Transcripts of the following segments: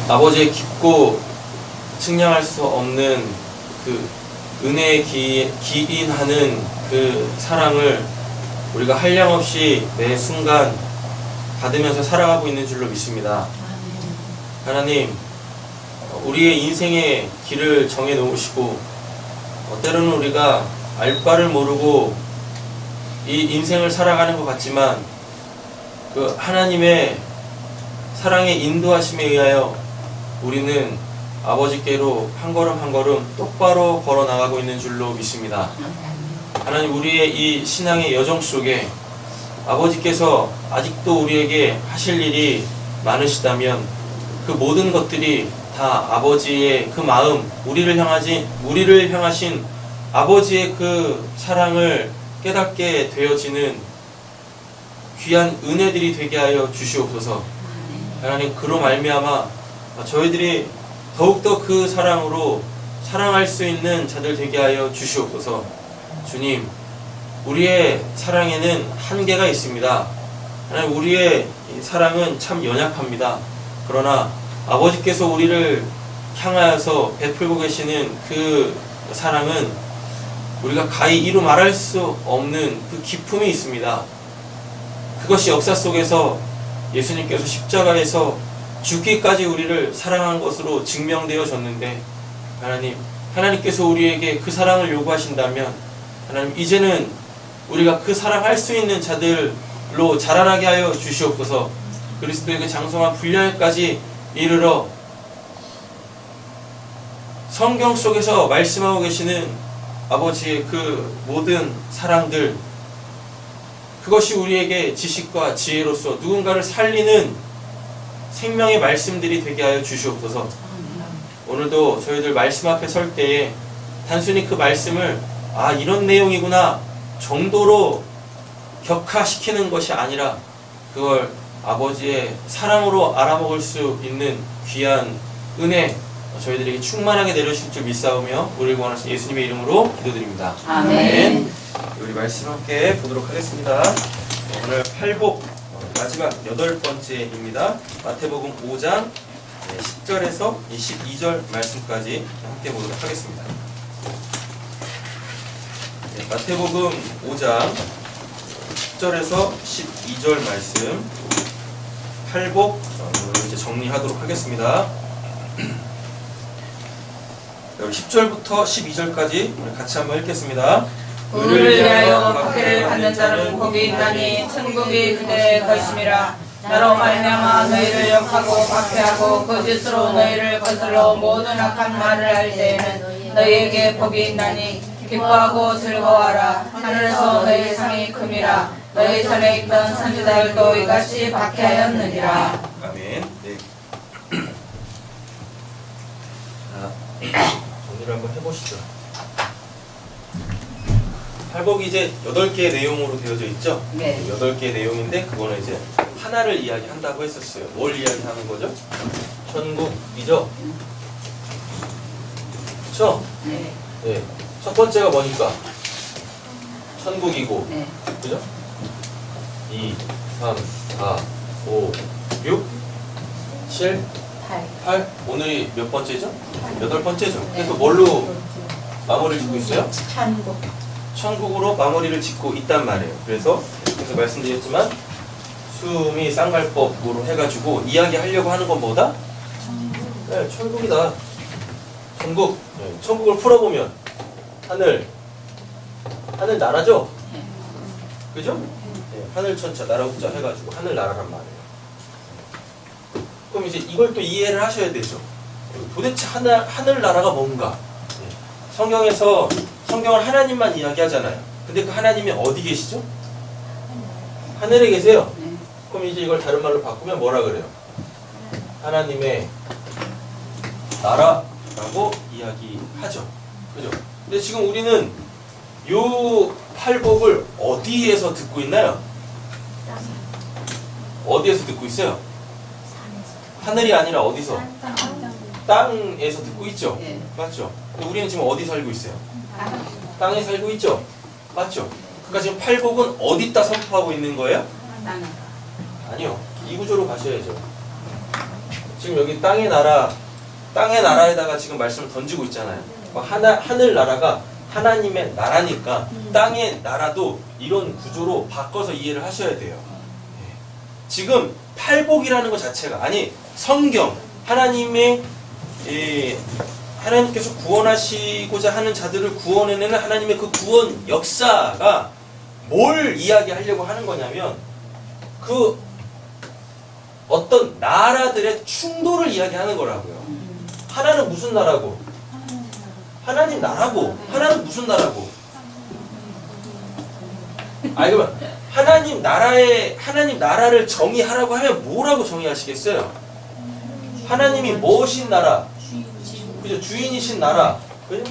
아버지의 깊고 측량할 수 없는 그 은혜에 기인하는 그 사랑을 우리가 한량없이 매 순간 받으면서 살아가고 있는 줄로 믿습니다. 하나님, 우리의 인생의 길을 정해 놓으시고 때로는 우리가 알 바를 모르고 이 인생을 살아가는 것 같지만 그 하나님의 사랑의 인도하심에 의하여 우리는 아버지께로 한 걸음 한 걸음 똑바로 걸어 나가고 있는 줄로 믿습니다. 하나님, 우리의 이 신앙의 여정 속에 아버지께서 아직도 우리에게 하실 일이 많으시다면 그 모든 것들이 다 아버지의 그 마음, 우리를 향하신 아버지의 그 사랑을 깨닫게 되어지는 귀한 은혜들이 되게 하여 주시옵소서. 하나님, 그로 말미암아 저희들이 더욱더 그 사랑으로 사랑할 수 있는 자들 되게 하여 주시옵소서. 주님, 우리의 사랑에는 한계가 있습니다. 하나님, 우리의 사랑은 참 연약합니다. 그러나 아버지께서 우리를 향하여서 베풀고 계시는 그 사랑은 우리가 가히 이루 말할 수 없는 그 기품이 있습니다. 그것이 역사 속에서 예수님께서 십자가에서 죽기까지 우리를 사랑한 것으로 증명되어졌는데, 하나님께서 우리에게 그 사랑을 요구하신다면 하나님, 이제는 우리가 그 사랑할 수 있는 자들로 자라나게 하여 주시옵소서. 그리스도의 그 장성한 분량에까지 이르러 성경 속에서 말씀하고 계시는 아버지의 그 모든 사랑들, 그것이 우리에게 지식과 지혜로서 누군가를 살리는 생명의 말씀들이 되게 하여 주시옵소서. 오늘도 저희들 말씀 앞에 설 때에 단순히 그 말씀을 이런 내용이구나 정도로 격화시키는 것이 아니라 그걸 아버지의 사랑으로 알아먹을 수 있는 귀한 은혜 저희들에게 충만하게 내려주실 줄 믿사오며 우리를 구원하신 예수님의 이름으로 기도드립니다. 아멘. 우리 말씀 함께 보도록 하겠습니다. 오늘 팔복 마지막 8번째입니다. 마태복음 5장 10절에서 22절 말씀까지 함께 보도록 하겠습니다. 마태복음 5장 10절에서 12절 말씀 팔복 이제 정리하도록 하겠습니다. 10절부터 12절까지 같이 한번 읽겠습니다. 의를 위하여 박해를 받는 자는 복이 있나니 천국이 그대의 것임이라. 나로 말미암아 너희를 욕하고 박해하고 거짓으로 너희를 거슬러 모든 악한 말을 할 때에는 너희에게 복이 있나니 기뻐하고 즐거워하라. 하늘에서 너희의 상이 큼이라. 너희 전에 있던 선지자들도 이같이 박해하였느니라. 아멘. 네. 정리를 한번 해보시죠. 팔복이 이제 8개의 내용으로 되어져 있죠? 네. 8개의 내용인데 그거는 이제 하나를 이야기한다고 했었어요. 뭘 이야기하는 거죠? 천국이죠? 그쵸? 네. 네. 첫 번째가 뭐니까? 천국이고, 네. 그죠? 2, 3, 4, 5, 6, 7, 8. 오늘이 몇 번째죠? 8번째죠. 그래서 뭘로 마무리를 짓고 있어요? 천국. 천국으로 마무리를 짓고 있단 말이에요. 그래서 말씀드렸지만 수미 쌍갈법으로 해가지고 이야기하려고 하는 건 뭐다? 네, 천국이다. 천국. 네, 천국을 풀어보면 하늘 나라죠? 그죠? 네, 하늘 천자 나라 국자 해가지고 하늘 나라란 말이에요. 그럼 이제 이걸 또 이해를 하셔야 되죠. 도대체 하늘 나라가 뭔가? 성경은 하나님만 이야기하잖아요. 근데 그 하나님이 어디 계시죠? 하늘에 계세요. 그럼 이제 이걸 다른 말로 바꾸면 뭐라 그래요? 하나님의 나라라고 이야기하죠. 그죠? 근데 지금 우리는 요 팔복을 어디에서 듣고 있나요? 어디에서 듣고 있어요? 하늘이 아니라 어디서? 땅에서 듣고 있죠? 네. 맞죠? 근데 우리는 지금 어디 살고 있어요? 땅에 살고 있죠? 맞죠? 그러니까 지금 팔복은 어디다 선포하고 있는 거예요? 아니요. 이 구조로 가셔야죠. 지금 여기 땅의 나라에다가 지금 말씀을 던지고 있잖아요. 하늘 나라가 하나님의 나라니까 땅의 나라도 이런 구조로 바꿔서 이해를 하셔야 돼요. 지금 팔복이라는 것 자체가 아니 성경 하나님께서 구원하시고자 하는 자들을 구원해내는 하나님의 그 구원 역사가 뭘 이야기하려고 하는 거냐면 그 어떤 나라들의 충돌을 이야기하는 거라고요. 하나는 무슨 나라고? 하나님 나라고. 하나는 무슨 나라고? 그러면 하나님 나라를 정의하라고 하면 뭐라고 정의하시겠어요? 하나님이 무엇인 나라? 그죠? 주인이신 나라. 그죠?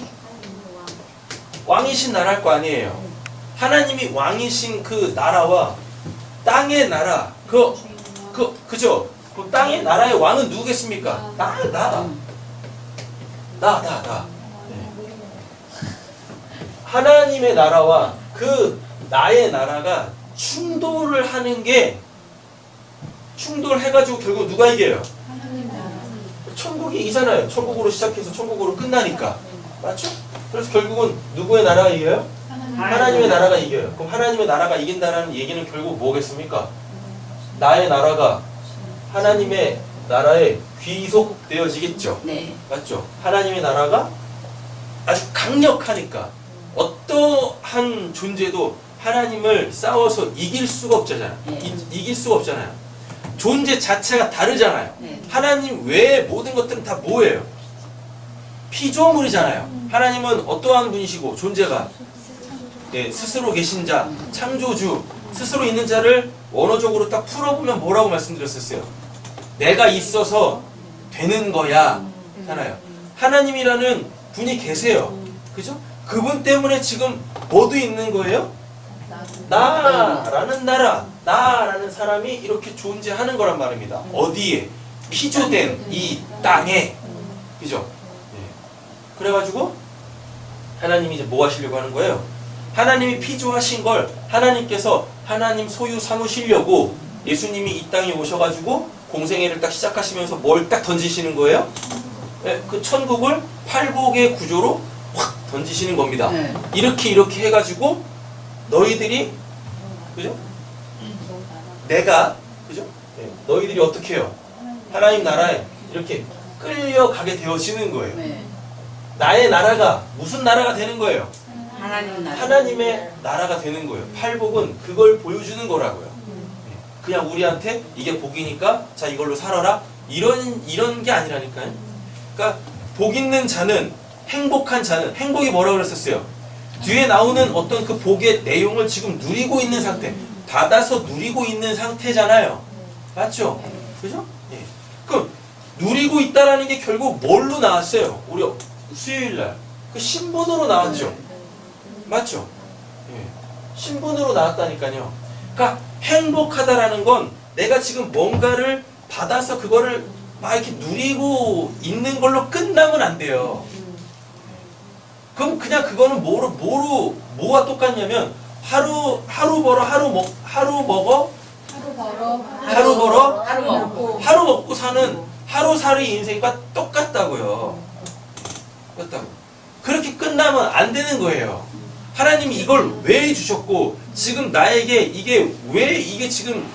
왕이신 나라일 거 아니에요. 하나님이 왕이신 그 나라와 땅의 나라. 그죠? 그 땅의 나라의 왕은 누구겠습니까? 나. 네. 하나님의 나라와 그 나의 나라가 충돌해가지고 결국 누가 이겨요? 천국이 이기잖아요. 천국으로 시작해서 천국으로 끝나니까. 맞죠? 그래서 결국은 누구의 나라가 이겨요? 하나님의 나라가 이겨요. 그럼 하나님의 나라가 이긴다는 얘기는 결국 뭐겠습니까? 나의 나라가 하나님의 나라에 귀속되어지겠죠. 네. 맞죠? 하나님의 나라가 아주 강력하니까 어떠한 존재도 하나님을 싸워서 이길 수가 없잖아요. 이길 수가 없잖아요. 존재 자체가 다르잖아요. 하나님 외의 모든 것들은 다 뭐예요? 피조물이잖아요. 하나님은 어떠한 분이시고 존재가 스스로 계신 자, 창조주, 스스로 있는 자를 원어적으로 딱 풀어보면 뭐라고 말씀드렸었어요? 내가 있어서 되는 거야. 잖아요. 하나님이라는 분이 계세요. 그죠? 그분 때문에 지금 뭐도 있는 거예요? 나라는 나라, 나라는 사람이 이렇게 존재하는 거란 말입니다. 어디에? 피조된 이 땅에. 그죠? 그래가지고 하나님이 이제 뭐 하시려고 하는 거예요? 하나님이 피조하신 걸 하나님께서 하나님 소유 삼으시려고 예수님이 이 땅에 오셔가지고 공생애를 딱 시작하시면서 뭘 딱 던지시는 거예요? 그 천국을 팔복의 구조로 확 던지시는 겁니다. 이렇게 해가지고 너희들이 그죠? 내가 그죠? 너희들이 어떻게 해요? 하나님 나라에 이렇게 끌려가게 되어지는 거예요. 나의 나라가 무슨 나라가 되는 거예요? 하나님의 나라가 되는 거예요. 팔복은 그걸 보여주는 거라고요. 그냥 우리한테 이게 복이니까 자 이걸로 살아라 이런 게 아니라니까요. 그러니까 복 있는 자는 행복한 자는 행복이 뭐라고 그랬었어요? 뒤에 나오는 어떤 그 복의 내용을 지금 누리고 있는 상태, 받아서 누리고 있는 상태잖아요. 맞죠? 그죠? 그럼 누리고 있다라는 게 결국 뭘로 나왔어요? 우리 수요일날 그 신분으로 나왔죠. 맞죠? 신분으로 나왔다니까요. 그러니까 행복하다라는 건 내가 지금 뭔가를 받아서 그거를 막 이렇게 누리고 있는 걸로 끝나면 안 돼요. 그럼 그냥 그거는 뭐와 똑같냐면 하루 먹고 사는 하루살이 인생과 똑같다고요. 그렇게 끝나면 안 되는 거예요. 하나님이 이걸 왜 주셨고 지금 나에게 왜 이게 지금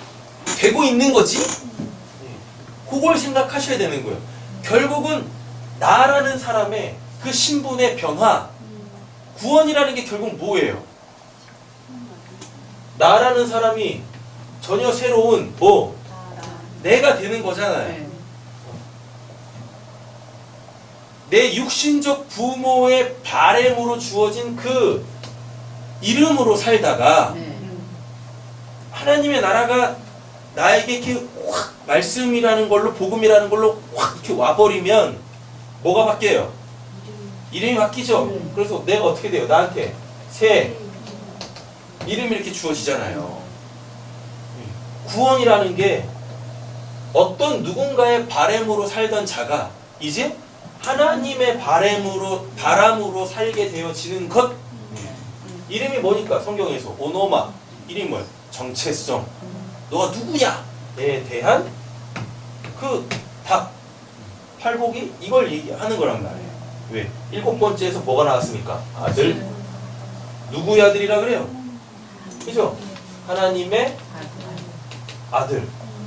되고 있는 거지? 그걸 생각하셔야 되는 거예요. 결국은 나라는 사람의 그 신분의 변화, 구원이라는 게 결국 뭐예요? 나라는 사람이 전혀 새로운 내가 되는 거잖아요. 내 육신적 부모의 바램으로 주어진 그 이름으로 살다가 하나님의 나라가 나에게 이렇게 확 말씀이라는 걸로 복음이라는 걸로 확 이렇게 와버리면 뭐가 바뀌어요? 이름이 바뀌죠? 그래서 내가 어떻게 돼요? 나한테 새 이름이 이렇게 주어지잖아요. 구원이라는 게 어떤 누군가의 바램으로 살던 자가 이제 하나님의 바람으로 살게 되어지는 것. 이름이 뭐니까 성경에서 오노마 이름을 정체성 너가 누구냐에 대한 그 답 팔복이 이걸 얘기하는 거란 말이에요. 왜? 7번째에서 뭐가 나왔습니까? 아들. 누구의 아들이라 그래요? 그죠? 하나님의 아들.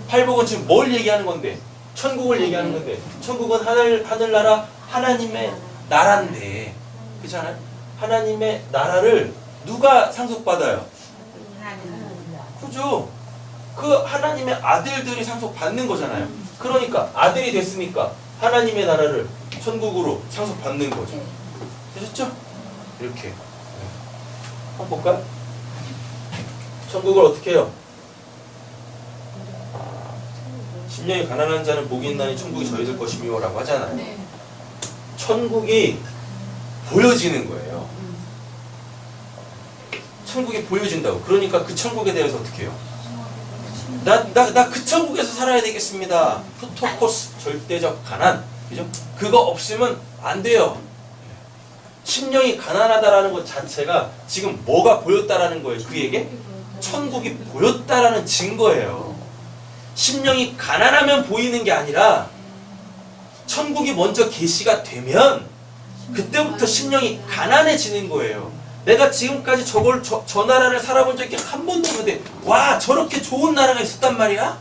팔복은 지금 뭘 얘기하는 건데? 천국을 얘기하는 건데. 천국은 하늘나라 하나님의 나라인데. 그렇잖아요? 하나님의 나라를 누가 상속받아요? 그죠? 그 하나님의 아들들이 상속받는 거잖아요. 그러니까 아들이 됐으니까 하나님의 나라를 천국으로 상속받는 거죠. 되셨죠? 이렇게. 네. 한번 볼까요? 천국을 어떻게 해요? 심령이 가난한 자는 복이 있나니 천국이 저희들 것이며 라고 하잖아요. 천국이 보여지는 거예요. 천국이 보여진다고. 그러니까 그 천국에 대해서 어떻게 해요? 나 그 천국에서 살아야 되겠습니다. 푸토코스, 절대적 가난. 그죠? 그거 없으면 안 돼요. 심령이 가난하다라는 것 자체가 지금 뭐가 보였다라는 거예요? 그에게? 천국이 보였다라는 증거예요. 심령이 가난하면 보이는 게 아니라 천국이 먼저 계시가 되면 그때부터 심령이 가난해지는 거예요. 내가 지금까지 저 나라를 살아본 적이 한 번도 없는데 와 저렇게 좋은 나라가 있었단 말이야?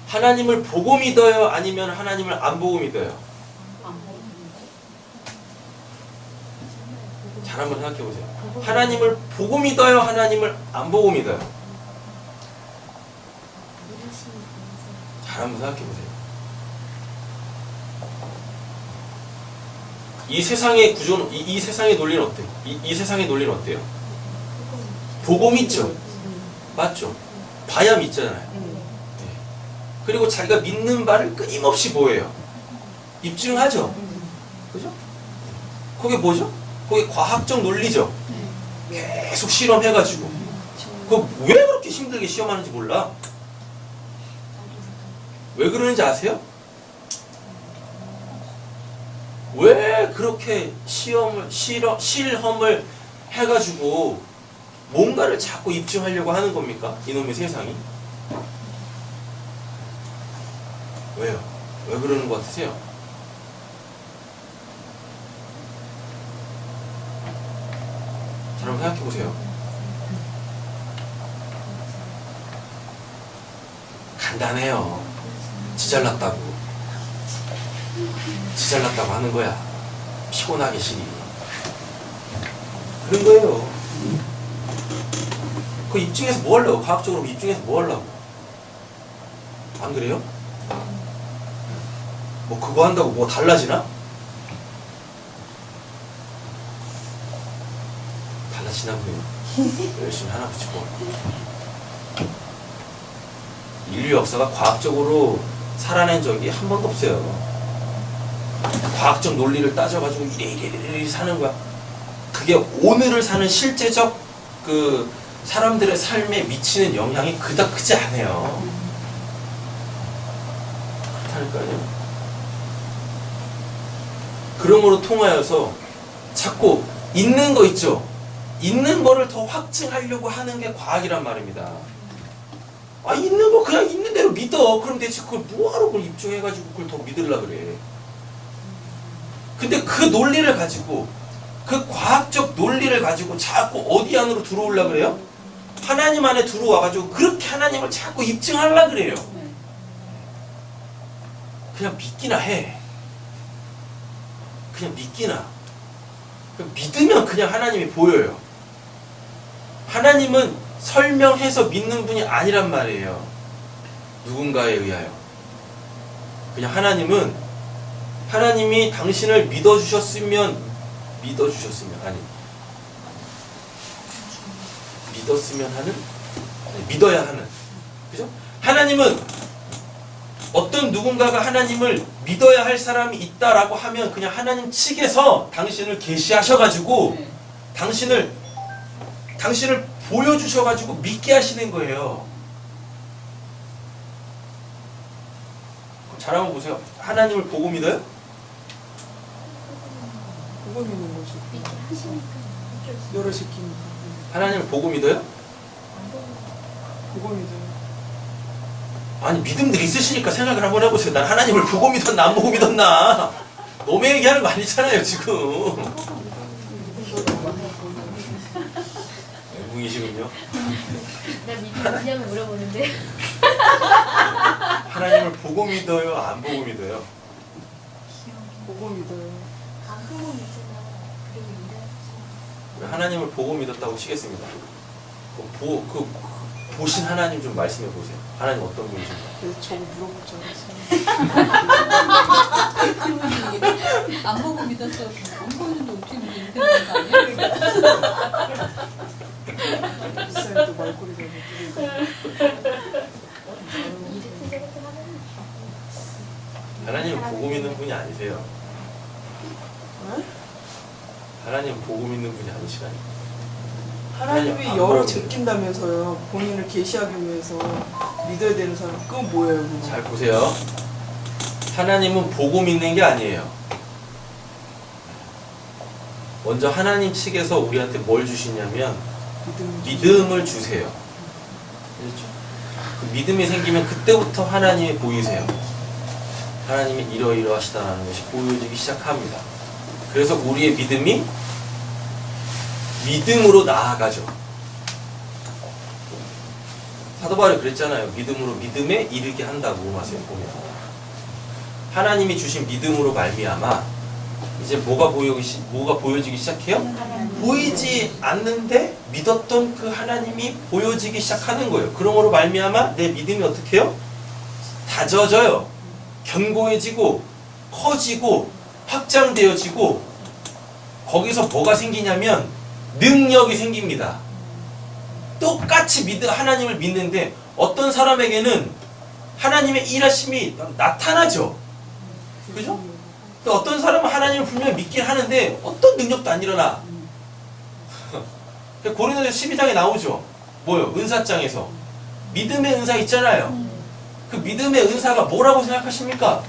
하나님을 보고 믿어요? 아니면 하나님을 안 보고 믿어요? 잘 한번 생각해 보세요. 하나님을 보고 믿어요? 하나님을 안 보고 믿어요? 잘 한번 생각해 보세요. 이 세상의 구조는 이 세상의 논리는 어때요? 이 세상의 논리는 어때요? 보고 믿죠. 맞죠? 봐야 믿잖아요. 그리고 자기가 믿는 바를 끊임없이 뭐예요? 입증하죠. 그죠? 그게 뭐죠? 그게 과학적 논리죠. 계속 실험해가지고. 그거 왜 그렇게 힘들게 시험하는지 몰라. 왜 그러는지 아세요? 왜 그렇게 실험을 해가지고 뭔가를 자꾸 입증하려고 하는 겁니까? 이놈의 세상이. 왜요? 왜 그러는 것 같으세요? 잘 한번 생각해 보세요. 간단해요. 지 잘났다고 하는 거야. 피곤하게 시리. 그런 거예요. 그 입증해서 뭐 하려고? 과학적으로 입증해서 뭐 하려고? 안 그래요? 뭐 그거 한다고 뭐 달라지나? 달라지나 보요. 열심히 하나 붙이고. 인류 역사가 과학적으로 살아낸 적이 한 번도 없어요. 과학적 논리를 따져가지고 이래 사는 거야. 그게 오늘을 사는 실제적 그 사람들의 삶에 미치는 영향이 그닥 크지 않아요. 그렇다니까요. 그러므로 통하여서 자꾸 있는 거 있죠. 있는 거를 더 확증하려고 하는 게 과학이란 말입니다. 아 있는 거 그냥 있는 대로 믿어. 그럼 대체 그걸 뭐하러 그걸 입증해가지고 그걸 더 믿으려고 그래. 근데 그 논리를 가지고 그 과학적 논리를 가지고 자꾸 어디 안으로 들어오려고 그래요? 하나님 안에 들어와가지고 그렇게 하나님을 자꾸 입증하려고 그래요. 그냥 믿기나 해. 그냥 믿기나. 믿으면 그냥 하나님이 보여요. 하나님은 설명해서 믿는 분이 아니란 말이에요. 누군가에 의하여. 그냥 하나님이 당신을 믿었으면 믿어야 하는. 그죠? 하나님은 어떤 누군가가 하나님을 믿어야 할 사람이 있다라고 하면 그냥 하나님 측에서 당신을 계시하셔가지고 당신을 보여주셔가지고 믿게 하시는 거예요. 잘 한번 보세요. 하나님을 보고 믿어요? 보고 믿는 거지. 여러 시키니까. 하나님을 보고 믿어요? 보고 믿어요. 아니 믿음들 있으시니까 생각을 한번 해보세요. 난 하나님을 보고 믿었나 안 보고 믿었나. 너무 얘기하는 거 아니잖아요 지금. 멘붕이시군요. 나 믿냐고 물어보는데. 하나님을 보고 믿어요 안 보고 믿어요? 보고 믿어요. 안 보고 믿잖아. 그리고 믿어야지. 하나님을 보고 믿었다고 치겠습니다. 보신 하나님 좀 말씀해 보세요. 하나님 어떤 분이신가? 그래서 저거 물어볼 줄 알았어요. 안 보고 믿었어. 안 보이는데 어떻게 믿는 거 아니야? 목사님도 말꼬리가 이제 생각했던 하나는 하나님 보고 믿는 분이 아니세요. 네? 하나님 보고 믿는 분이 아니시라니까. 하나님이 하나님 안 열어 보여요. 제낀다면서요. 본인을 계시하기 위해서 믿어야 되는 사람. 그건 뭐예요? 그거? 잘 보세요. 하나님은 보고 믿는 게 아니에요. 먼저 하나님 측에서 우리한테 뭘 주시냐면 믿음을 주세요. 그렇죠? 그 믿음이 생기면 그때부터 하나님이 보이세요. 하나님이 이러이러하시다라는 것이 보여지기 시작합니다. 그래서 우리의 믿음이 믿음으로 나아가죠. 사도 바울이 그랬잖아요. 믿음으로 믿음에 이르게 한다고 로마서에 보면. 하나님이 주신 믿음으로 말미암아 이제 뭐가 보여지기 시작해요? 보이지 않는데 믿었던 그 하나님이 보여지기 시작하는 거예요. 그러므로 말미암아 내 믿음이 어떻게 해요? 다져져요. 견고해지고 커지고 확장되어지고 거기서 뭐가 생기냐면 능력이 생깁니다. 똑같이 하나님을 믿는데 어떤 사람에게는 하나님의 일하심이 나타나죠. 그죠? 또 어떤 사람은 하나님을 분명히 믿긴 하는데 어떤 능력도 안 일어나. 고린도서 12장에 나오죠. 뭐요? 은사장에서. 믿음의 은사 있잖아요. 그 믿음의 은사가 뭐라고 생각하십니까?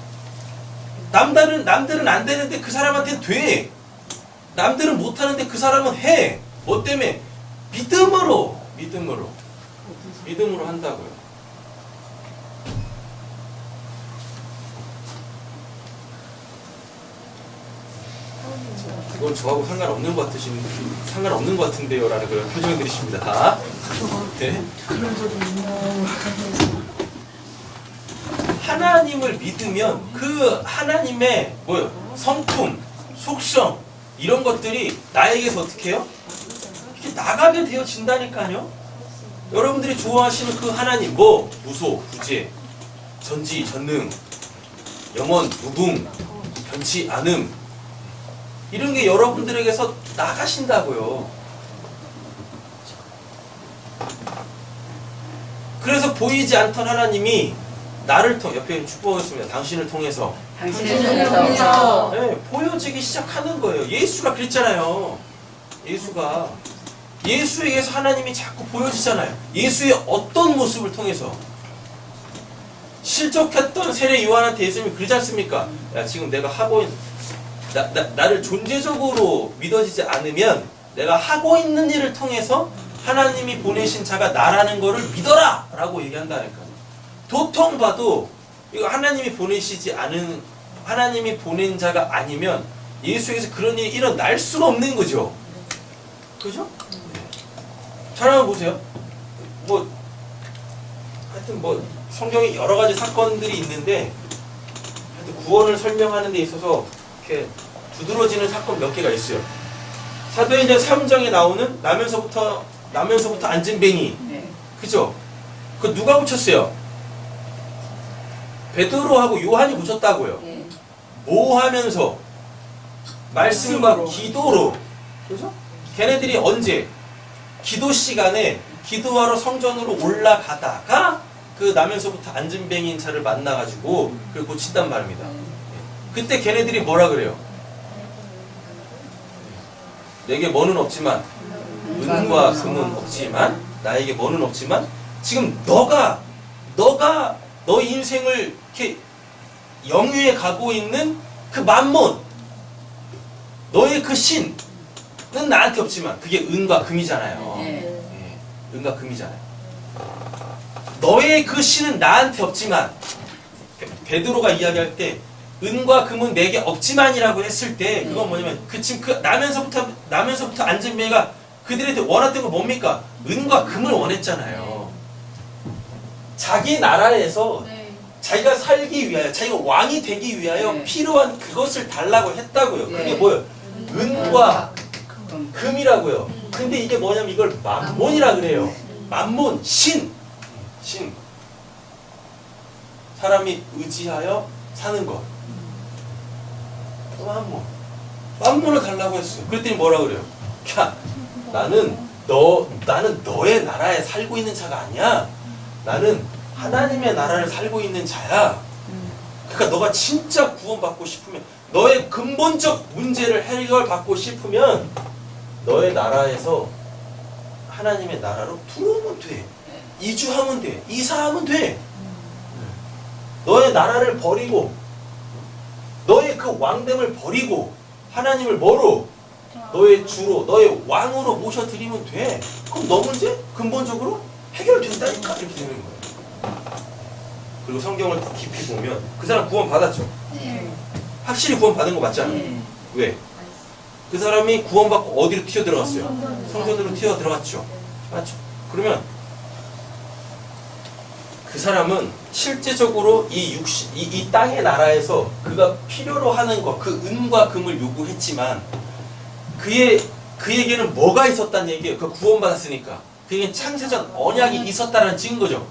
남들은 안 되는데 그 사람한테는 돼. 남들은 못하는데 그 사람은 해. 뭐 때문에? 믿음으로 한다고요. 이건 저하고 상관없는 것 같은데요 라는 그런 표정을 들이십니다. 다. 네. 그런 적이 있나? 하나님을 믿으면 그 하나님의 성품, 속성 이런 것들이 나에게서 어떻게 해요? 이렇게 나가게 되어진다니까요. 여러분들이 좋아하시는 그 하나님 무소, 부재, 전지, 전능, 영원, 무궁, 변치 않음 이런 게 여러분들에게서 나가신다고요. 그래서 보이지 않던 하나님이 나를 옆에 축복하겠습니다. 당신을 통해서 네, 보여지기 시작하는 거예요. 예수가 그랬잖아요. 예수에게서 하나님이 자꾸 보여지잖아요. 예수의 어떤 모습을 통해서 실족했던 세례 요한한테 예수님이 그러지 않습니까? 야, 지금 내가 하고 있는 나를 존재적으로 믿어지지 않으면 내가 하고 있는 일을 통해서 하나님이 보내신 자가 나라는 것을 믿어라! 라고 얘기한다니까요. 도통 봐도 이거 하나님이 보낸 자가 아니면 예수에게서 그런 일이 일어날 수가 없는 거죠. 그죠? 잘 한번 보세요. 하여튼 성경에 여러 가지 사건들이 있는데 하여튼 구원을 설명하는 데 있어서 이렇게 두드러지는 사건 몇 개가 있어요. 사도행전 3장에 나오는 나면서부터 안진뱅이. 그죠? 그 누가 붙였어요? 베드로하고 요한이 붙였다고요. 뭐 하면서? 말씀과 기도로. 그죠? 걔네들이 언제? 기도 시간에 기도하러 성전으로 올라가다가 그 나면서부터 안진뱅이인 자를 만나가지고 그걸 고친단 말입니다. 그때 걔네들이 뭐라 그래요? 내게 뭐는 없지만 은과 금은 없지만 나에게 뭐는 없지만 지금 너가 너 인생을 이렇게 영유해 가고 있는 그 만몬 너의 그 신은 나한테 없지만 그게 은과 금이잖아요. 예, 은과 금이잖아요. 너의 그 신은 나한테 없지만 베드로가 이야기할 때 은과 금은 내게 없지만이라고 했을 때 그건 뭐냐면 지금 그 나면서부터 안진뱅이가 그들한테 원했던 건 뭡니까? 은과 금을 원했잖아요. 자기 나라에서 네. 자기가 살기 위하여 자기가 왕이 되기 위하여 네. 필요한 그것을 달라고 했다고요. 그게 네. 뭐예요? 은과 그럼 금이라고요. 근데 이게 뭐냐면 이걸 만몬이라 그래요. 만몬, 신. 사람이 의지하여 사는 것. 만몬을 달라고 했어요. 그랬더니 뭐라 그래요? 야, 나는 너의 나라에 살고 있는 자가 아니야. 나는 하나님의 나라를 살고 있는 자야. 그러니까 너가 진짜 구원받고 싶으면, 너의 근본적 문제를 해결받고 싶으면 너의 나라에서 하나님의 나라로 들어오면 돼. 이주하면 돼. 이사하면 돼. 너의 나라를 버리고 너의 그 왕됨을 버리고 하나님을 뭐로? 너의 주로, 너의 왕으로 모셔드리면 돼. 그럼 너 문제 근본적으로 해결된다니까. 이렇게 되는 거예요. 그리고 성경을 더 깊이 보면 그 사람 구원 받았죠. 네. 확실히 구원 받은 거 맞잖아. 네. 왜? 그 사람이 구원받고 어디로 튀어 들어갔어요? 성전으로 튀어 들어갔죠. 맞죠? 그러면 그 사람은 실제적으로 이 땅의 나라에서 그가 필요로 하는 것, 그 은과 금을 요구했지만 그에게는 뭐가 있었다는 얘기예요. 그 구원받았으니까. 그에게 창세전 언약이 있었다는 증거죠.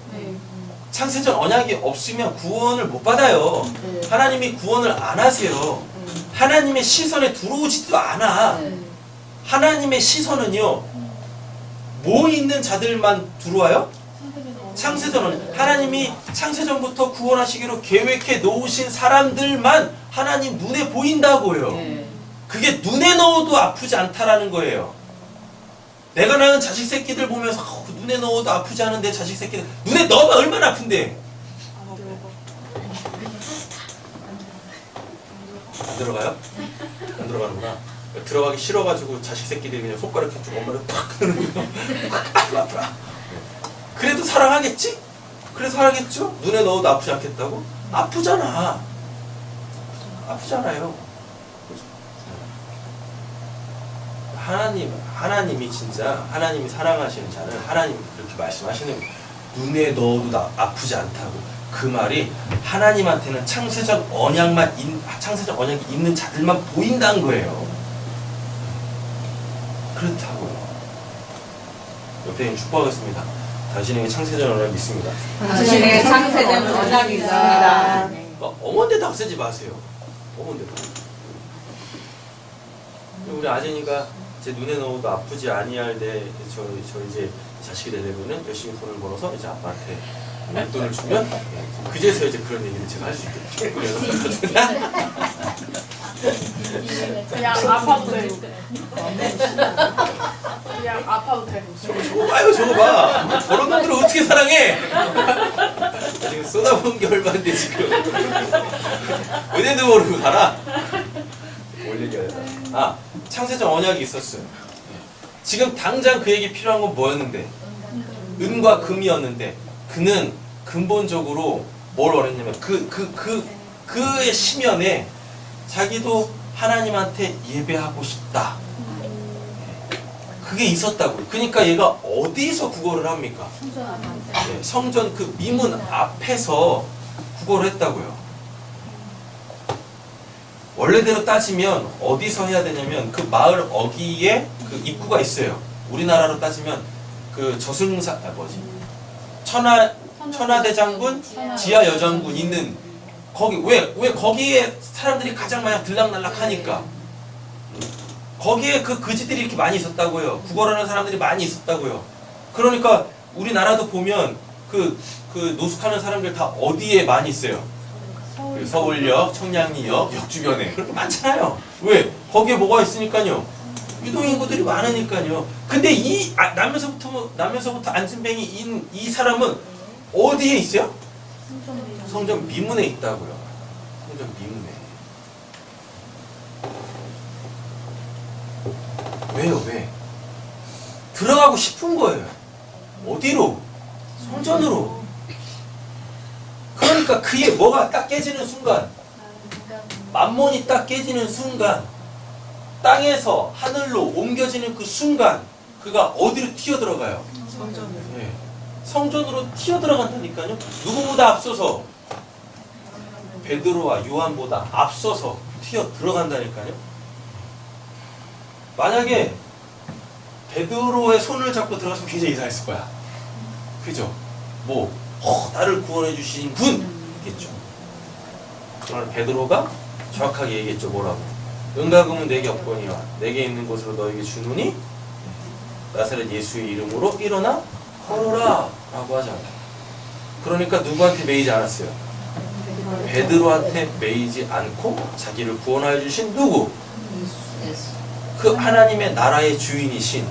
창세전 언약이 없으면 구원을 못 받아요. 하나님이 구원을 안 하세요. 하나님의 시선에 들어오지도 않아. 하나님의 시선은요, 뭐 있는 자들만 들어와요? 창세전은 하나님이 창세전부터 구원하시기로 계획해 놓으신 사람들만 하나님 눈에 보인다고요. 네. 그게 눈에 넣어도 아프지 않다라는 거예요. 내가 낳은 자식 새끼들 보면서 눈에 넣어도 아프지 않은 내 자식 새끼들 눈에 넣으면 얼마나 아픈데. 안 들어가요? 안 들어가는구나. 들어가기 싫어가지고 자식 새끼들이 그냥 손가락 쭉 엄마를 팍 하는 거. 아프라. 그래도 사랑하겠지? 그래서 사랑하겠죠? 눈에 넣어도 아프지 않겠다고? 아프잖아. 아프잖아요. 하나님이 진짜 하나님이 사랑하시는 자는 하나님이 그렇게 말씀하시는 거예요. 눈에 넣어도 아프지 않다고. 그 말이 하나님한테는 창세전 언약이 있는 자들만 보인다는 거예요. 그렇다고요. 옆에 있는 축복하겠습니다. 당신에게 창세전 언약이 있습니다. 당신에게 창세전 언약이 있습니다. 어머니에다가 쓰지 마세요. 어머니에다가. 우리 아진이가 제 눈에 넣어도 아프지 아니할 때 저 이제 자식이 되려면은 열심히 돈을 벌어서 이제 아빠한테 용돈을 주면 그제서 이제 그런 얘기를 제가 할 수 있겠죠. 그냥 아파도 돼. 그냥 아파도 돼. 저거 봐요, 저거 봐. 저런 놈들을 어떻게 사랑해? 지금 쏟아부은 게 얼마인데 지금. 은혜도 모르고 살아. 뭘 얘기해야 돼? 창세전 언약이 있었어요. 지금 당장 그에게 필요한 건 뭐였는데? 은과 금이었는데 그는 근본적으로 뭘 원했냐면 그의 심연에 자기도 하나님한테 예배하고 싶다. 그게 있었다고요. 그러니까 얘가 어디서 구걸을 합니까? 성전 그 미문 앞에서 구걸을 했다고요. 원래대로 따지면 어디서 해야 되냐면 그 마을 어귀에 그 입구가 있어요. 우리나라로 따지면 그 저승사 천하대장군 지하여장군 있는 거기 왜 거기에 사람들이 가장 많이 들락날락 하니까 거기에 그 거지들이 이렇게 많이 있었다고요. 구걸하는 사람들이 많이 있었다고요. 그러니까 우리나라도 보면 그 노숙하는 사람들 다 어디에 많이 있어요? 서울역, 청량리역, 역 주변에 그렇게 많잖아요. 왜? 거기에 뭐가 있으니까요. 유동인구들이 많으니까요. 근데 이 남면서부터 안진뱅이 이 사람은 어디에 있어요? 성전 미문에 있다고요. 성전 미문에. 왜요? 왜? 들어가고 싶은 거예요. 어디로? 성전으로. 그러니까 그의 뭐가 딱 깨지는 순간, 만몬이 딱 깨지는 순간, 땅에서 하늘로 옮겨지는 그 순간 그가 어디로 튀어들어가요? 성전을. 네. 성전으로 튀어들어간다니까요. 누구보다 앞서서, 베드로와 요한보다 앞서서 튀어들어간다니까요. 만약에 베드로의 손을 잡고 들어갔으면 굉장히 이상했을 거야. 그죠? 뭐 나를 구원해 주신 분이겠죠. 그러나 베드로가 정확하게 얘기했죠. 뭐라고? 은과 금은 내게 없거니와 내게 있는 곳으로 너에게 주노니 나사렛 예수의 이름으로 일어나 걸어라 라고 하잖아요. 그러니까 누구한테 매이지 않았어요? 베드로한테 매이지 않고 자기를 구원하여 주신 누구? 그 하나님의 나라의 주인이신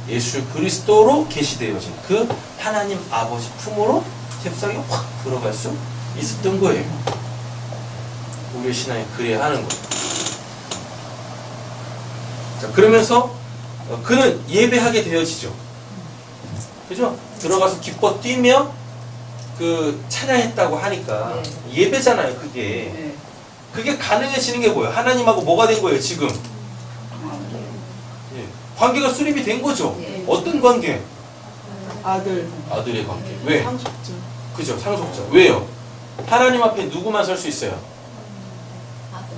예수 그리스도로 계시되어진 그 하나님 아버지 품으로 잽싸게 확 들어갈 수 있었던 거예요. 우리의 신앙이 그래야 하는 거예요. 자, 그러면서 그는 예배하게 되어지죠. 그죠? 들어가서 기뻐 뛰며 그 찬양했다고 하니까 예배잖아요. 그게 가능해지는 게 뭐예요? 하나님하고 뭐가 된 거예요? 지금 관계가 수립이 된 거죠. 어떤 관계? 아들의 관계. 왜? 상속자. 그죠? 상속자. 왜요? 하나님 앞에 누구만 설 수 있어요?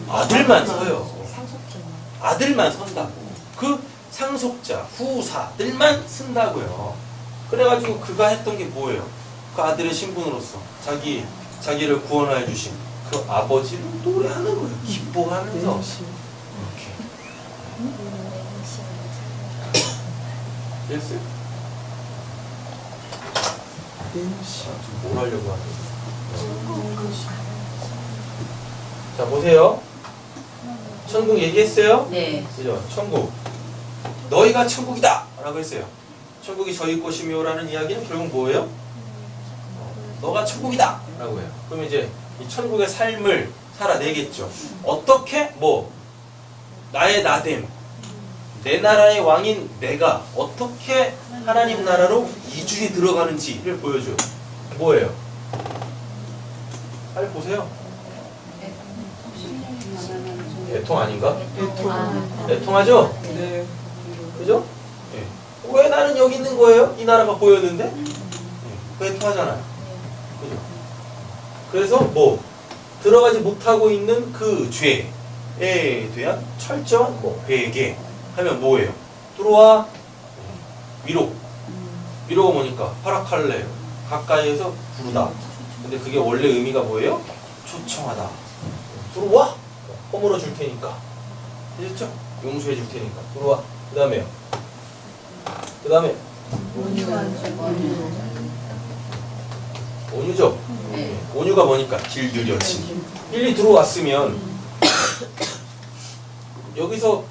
아들만 서요. 상속자만. 아들만 선다고. 그 상속자, 후사들만 쓴다고요. 그래가지고 그가 했던 게 뭐예요? 그 아들의 신분으로서 자기를 구원하여 주신 그 아버지를 노래하는 거예요. 기뻐하면서. 이렇게. 됐어요? 지금 뭘 하려고 하는 거예요? 자, 보세요. 천국 얘기했어요? 네. 그죠? 천국. 너희가 천국이다! 라고 했어요. 천국이 저희 것이며 라는 이야기는 결국 뭐예요? 너가 천국이다! 라고 해요. 그럼 이제 이 천국의 삶을 살아내겠죠. 어떻게? 나의 나됨. 내 나라의 왕인 내가 어떻게 하나님 나라로 이주에 들어가는지를 보여줘요. 뭐예요? 빨리 보세요. 애통 아닌가? 애통하죠? 네. 그죠? 예. 왜 나는 여기 있는 거예요? 이 나라가 보였는데? 그 애통하잖아요. 그죠? 그래서 들어가지 못하고 있는 그 죄에 대한 철저한 회개 하면 뭐예요? 들어와. 위로가 뭐니까? 파라칼레. 가까이에서 부르다. 근데 그게 원래 의미가 뭐예요? 초청하다. 들어와. 허물어 줄 테니까. 되셨죠? 용서해 줄 테니까. 들어와. 그 다음에 온유죠? 온유가 뭐니까? 길들여진. 일리 들어왔으면 여기서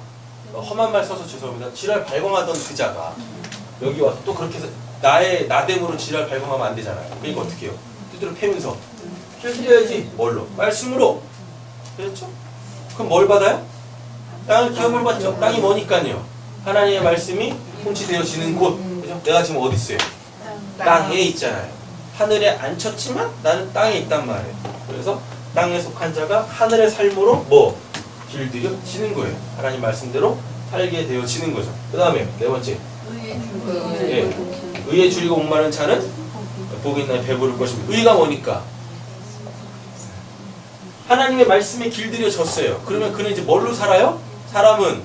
험한 말 써서 죄송합니다. 지랄 발광하던 그자가 여기 와서 또 그렇게 해서 나의 나됨으로 지랄 발광하면 안 되잖아요. 그러니까 어떻게 해요? 두드려 패면서 길들여야지. 뭘로? 말씀으로. 그렇죠? 그럼 뭘 받아요? 땅을 기업을 받죠. 땅이 뭐니까요? 하나님의 말씀이 통치되어지는 곳. 그죠? 내가 지금 어디 있어요? 땅에 있잖아요. 하늘에 안 쳤지만 나는 땅에 있단 말이에요. 그래서 땅에 속한 자가 하늘의 삶으로 길들여지는 거예요. 하나님 말씀대로 살게 되어지는 거죠. 그 다음에 네 번째. 의에 줄이고 목마른 자는 복이 있나니 배부를 것입니다. 의가 뭐니까? 하나님의 말씀에 길들여졌어요. 그러면 그는 이제 뭘로 살아요? 사람은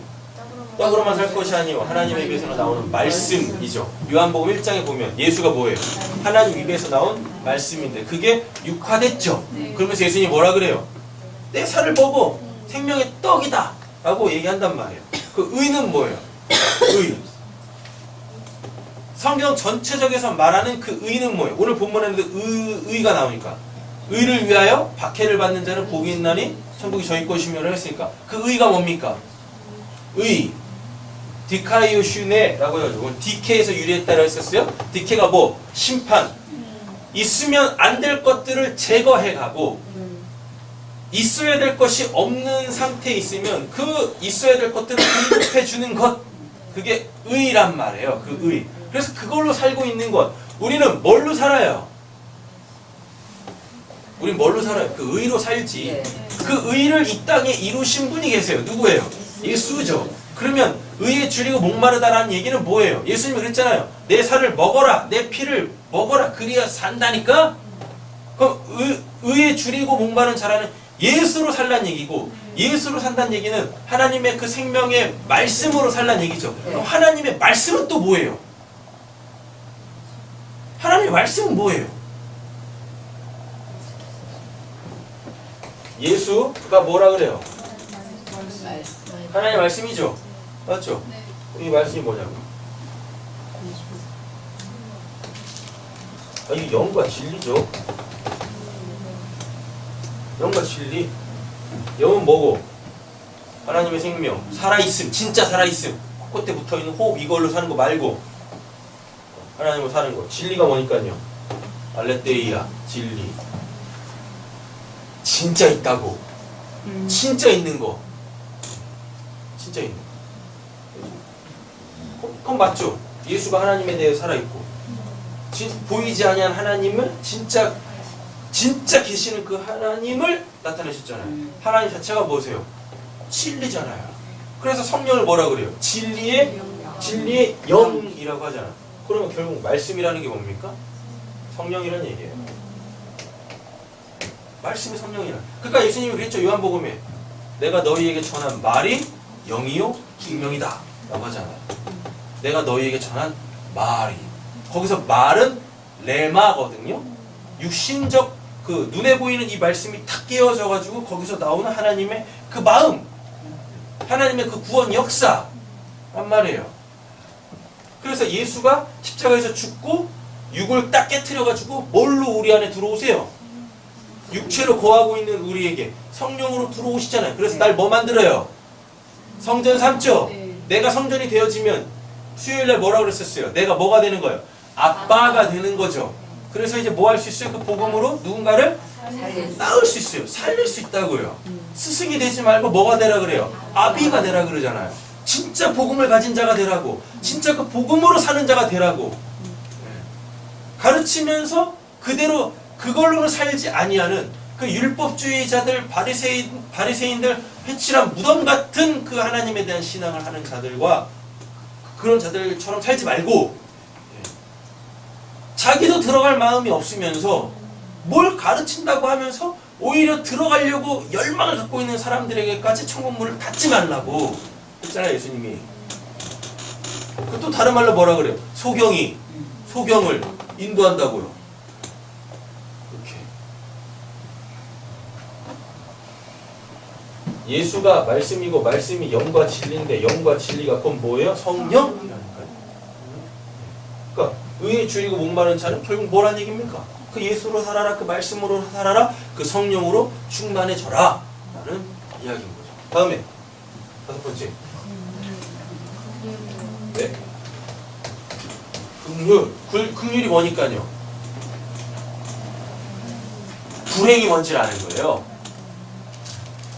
떡으로만 살 것이 아니요 하나님의 입에서 나오는 말씀이죠. 요한복음 1장에 보면 예수가 뭐예요? 하나님 입에서 나온 말씀인데 그게 육화됐죠. 그러면서 예수님이 뭐라 그래요? 내 살을 보고 생명의 떡이다 라고 얘기한단 말이에요. 그 의는 뭐예요? 의. 성경 전체적에서 말하는 그 의는 뭐예요? 오늘 본문에는 의가 나오니까 의를 위하여 박해를 받는 자는 복이 있나니 천국이 저희 것이며 했으니까 그 의가 뭡니까? 의. 디카이오슈네라고 해가지고 디케에서 유래했다고 했었어요. 디케가 심판. 있으면 안 될 것들을 제거해가고 있어야 될 것이 없는 상태에 있으면 그 있어야 될 것들을 공급해주는 것. 그게 의란 말이에요. 그 의. 그래서 그걸로 살고 있는 것. 우리는 뭘로 살아요? 우린 뭘로 살아요? 그 의로 살지. 예. 그 의를 이 땅에 이루신 분이 계세요. 누구예요? 예수죠. 그러면 의에 줄이고 목마르다라는 얘기는 뭐예요? 예수님이 그랬잖아요. 내 살을 먹어라. 내 피를 먹어라. 그래야 산다니까? 그럼 의에 줄이고 목마른 자라는 예수로 살란 얘기고, 예수로 산다는 얘기는 하나님의 그 생명의 말씀으로 살란 얘기죠. 그럼 하나님의 말씀은 또 뭐예요? 하나님의 말씀은 뭐예요? 예수가 뭐라 그래요? 하나님의 말씀이죠. 맞죠? 이 말씀이 뭐냐고? 이게 영과 진리죠. 영과 진리. 영은 뭐고? 하나님의 생명, 살아있음, 진짜 살아있음. 코끝에 붙어있는 호흡, 이걸로 사는 거 말고 하나님으로 사는 거. 진리가 뭐니까요? 알레테이아, 진리. 진짜 있다고. 진짜 있는 거. 진짜 있는 거. 그건 맞죠? 예수가 하나님에 대해 살아있고, 보이지 아니한 하나님을 진짜 계시는 그 하나님을 나타내셨잖아요. 하나님 자체가 뭐세요? 진리잖아요. 그래서 성령을 뭐라 그래요? 진리의 영이라고 하잖아. 그러면 결국 말씀이라는 게 뭡니까? 성령이라는 얘기예요. 말씀이 성령이라. 그러니까 예수님이 그랬죠. 요한복음에 내가 너희에게 전한 말이 영이요 생명이다 라고 하잖아요. 내가 너희에게 전한 말이, 거기서 말은 레마거든요. 육신적 그 눈에 보이는 이 말씀이 탁 깨어져 가지고 거기서 나오는 하나님의 그 마음, 하나님의 그 구원 역사 란 말이에요. 그래서 예수가 십자가에서 죽고 육을 딱 깨트려 가지고 뭘로 우리 안에 들어오세요? 육체로 거하고 있는 우리에게 성령으로 들어오시잖아요. 그래서 날 뭐 만들어요? 성전 삼죠. 내가 성전이 되어지면 수요일날 뭐라고 그랬었어요? 내가 뭐가 되는 거예요? 아빠가 되는 거죠. 그래서 이제 뭐 할 수 있어요? 그 복음으로 누군가를 낳을 수 있어요. 살릴 수 있다고요. 스승이 되지 말고 뭐가 되라 그래요? 아비가 되라 그러잖아요. 진짜 복음을 가진 자가 되라고. 진짜 그 복음으로 사는 자가 되라고. 가르치면서 그대로 그걸로는 살지 아니하는 그 율법주의자들, 바리새인들, 회칠한 무덤 같은 그 하나님에 대한 신앙을 하는 자들과 그런 자들처럼 살지 말고, 자기도 들어갈 마음이 없으면서 뭘 가르친다고 하면서 오히려 들어가려고 열망을 갖고 있는 사람들에게까지 천국문을 닫지 말라고 했잖아요, 예수님이. 그 또 다른 말로 뭐라 그래요? 소경을 인도한다고요. 이렇게. 예수가 말씀이고 말씀이 영과 진리인데 영과 진리가 그건 뭐예요? 성령이라니까요. 그러니까 의에 줄이고 목마른 자는 결국 뭐란 얘기입니까? 그 예수로 살아라, 그 말씀으로 살아라, 그 성령으로 충만해져라 라는 이야기인 거죠. 다음에 5번째. 네. 긍휼이 뭐니까요? 불행이 뭔지를 아는 거예요.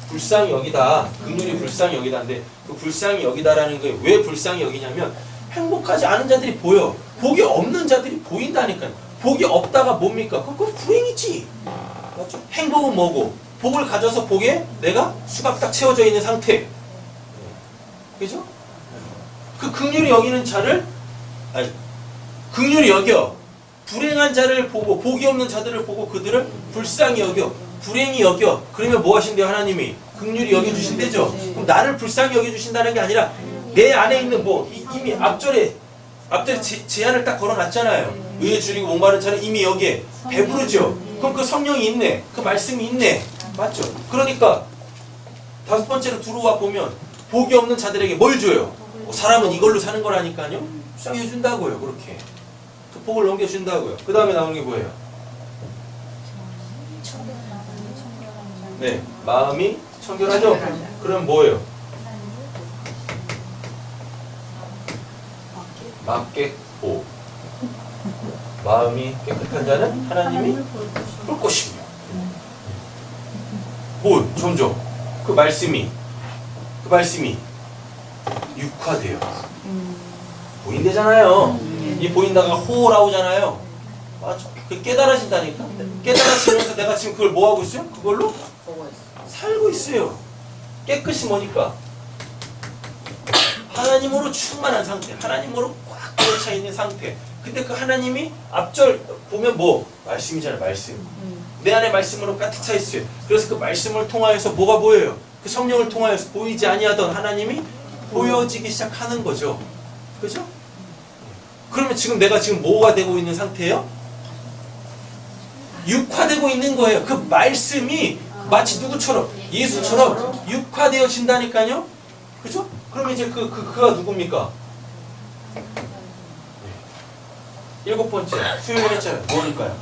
불쌍히 여기다. 긍휼이 불쌍히 여기다인데 그 불쌍히 여기다라는 게 왜 불쌍히 여기냐면 행복하지 않은 자들이 보여. 복이 없는 자들이 보인다니까요. 복이 없다가 뭡니까? 그건 불행이지. 맞죠? 행복은 뭐고? 복을 가져서 복에 내가 수갑 딱 채워져 있는 상태. 그죠? 그 긍휼히 여기는 자를, 긍휼히 여겨. 불행한 자를 보고, 복이 없는 자들을 보고 그들을 불쌍히 여겨. 불행히 여겨. 그러면 뭐 하신대요, 하나님이? 긍휼히 여겨주신대죠? 그럼 나를 불쌍히 여겨주신다는 게 아니라 내 안에 있는 이미 앞절에 제한을 딱 걸어놨잖아요. 의에 줄이고 목마른 자는 이미 여기에 배부르죠. 그럼 그 성령이 있네. 그 말씀이 있네. 맞죠? 그러니까 5번째로 들어와 보면 복이 없는 자들에게 뭘 줘요? 사람은 이걸로 사는 거라니까요. 불쌍히 해준다고요. 그렇게. 그 복을 넘겨준다고요. 그 다음에 나오는 게 뭐예요? 네. 마음이 청결하죠? 그럼 뭐예요? 맑겠고. 마음이 깨끗한 자는 하나님이 볼 것이며. 점점 그 말씀이 육화돼요. 보인대잖아요. 이 보인다가 호 나오잖아요. 맞죠? 그 깨달아진다니까. 깨달아지면서 내가 지금 그걸 뭐 하고 있어요? 그걸로 보고 있어. 살고 있어요. 깨끗이 뭐니까? 하나님으로 충만한 상태, 하나님으로 꽉 들어차 있는 상태. 근데 그 하나님이 앞절 보면 뭐? 말씀이잖아요, 말씀. 내 안에 말씀으로 가득 차 있어요. 그래서 그 말씀을 통하여서 뭐가 보여요? 그 성령을 통하여서 보이지 아니하던 하나님이 보여지기 시작하는 거죠. 그죠? 그러면 지금 내가 지금 뭐가 되고 있는 상태예요? 육화되고 있는 거예요. 그 말씀이 마치 누구처럼? 예수처럼 육화되어진다니까요. 그죠? 그러면 이제 그가 누굽니까? 일곱 번째 수요일 했잖아요. 뭐니까요?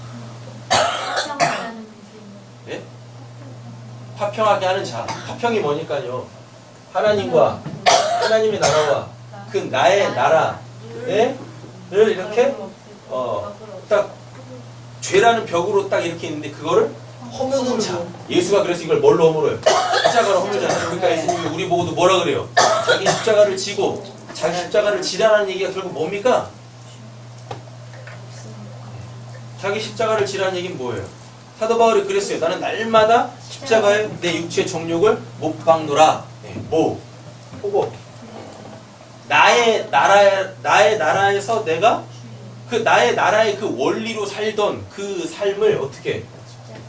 네? 화평하게 하는 자. 화평이 뭐니까요? 하나님과 하나님의 나라와 그 나의 나라를 이렇게 딱 죄라는 벽으로 딱 이렇게 있는데 그거를 허무는 자. 예수가 그래서 이걸 뭘로 허물어요? 십자가로 허물잖아요. 그러니까 예수님이 우리 보고도 뭐라 그래요? 자기 십자가를 지고 자기 십자가를 지라는 얘기가 결국 뭡니까? 자기 십자가를 지라는 얘기는 뭐예요? 사도 바울이 그랬어요. 나는 날마다 십자가에 내 육체의 정욕을 못 박노라. 뭐? 보고 나의 나라에서 내가 그 나의 나라의 그 원리로 살던 그 삶을 어떻게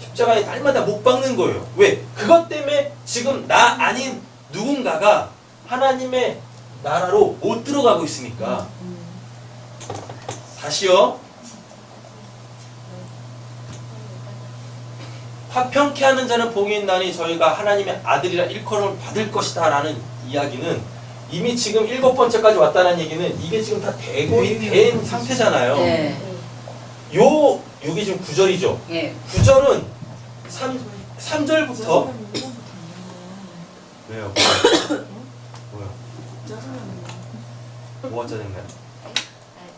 십자가에 날마다 못 박는 거예요. 왜? 그것 때문에 지금 나 아닌 누군가가 하나님의 나라로 못 들어가고 있으니까. 다시요. 화평케 하는 자는 복이 있나니 저희가 하나님의 아들이라 일컬음을 받을 것이다 라는 이야기는 이미 지금 일곱 번째까지 왔다는 얘기는 이게 지금 다 되고 된 상태잖아요. 네. 요게 지금 9절이죠. 예. 9절은 3절부터 왜요? 뭐요? 뭐가 짜증나요?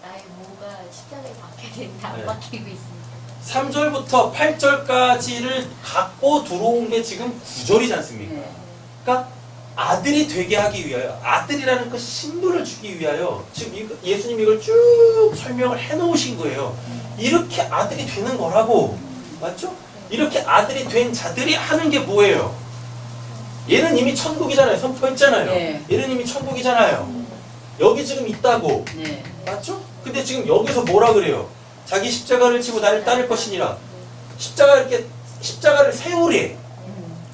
나의 뭐가 십자가에 박혀야 되는데 안 네. 박히고 있으니까. 3절부터 8절까지를 갖고 들어온 게 지금 9절이지 않습니까? 네. 그러니까 아들이 되게 하기 위하여, 아들이라는 그 신분을 주기 위하여 지금 예수님이 이걸 쭉 설명을 해놓으신 거예요. 이렇게 아들이 되는 거라고. 맞죠? 이렇게 아들이 된 자들이 하는 게 뭐예요? 얘는 이미 천국이잖아요. 선포했잖아요. 네. 얘는 이미 천국이잖아요. 여기 지금 있다고. 네. 맞죠? 근데 지금 여기서 뭐라 그래요? 자기 십자가를 지고 나를 따를 것이니라. 십자가를 세우래.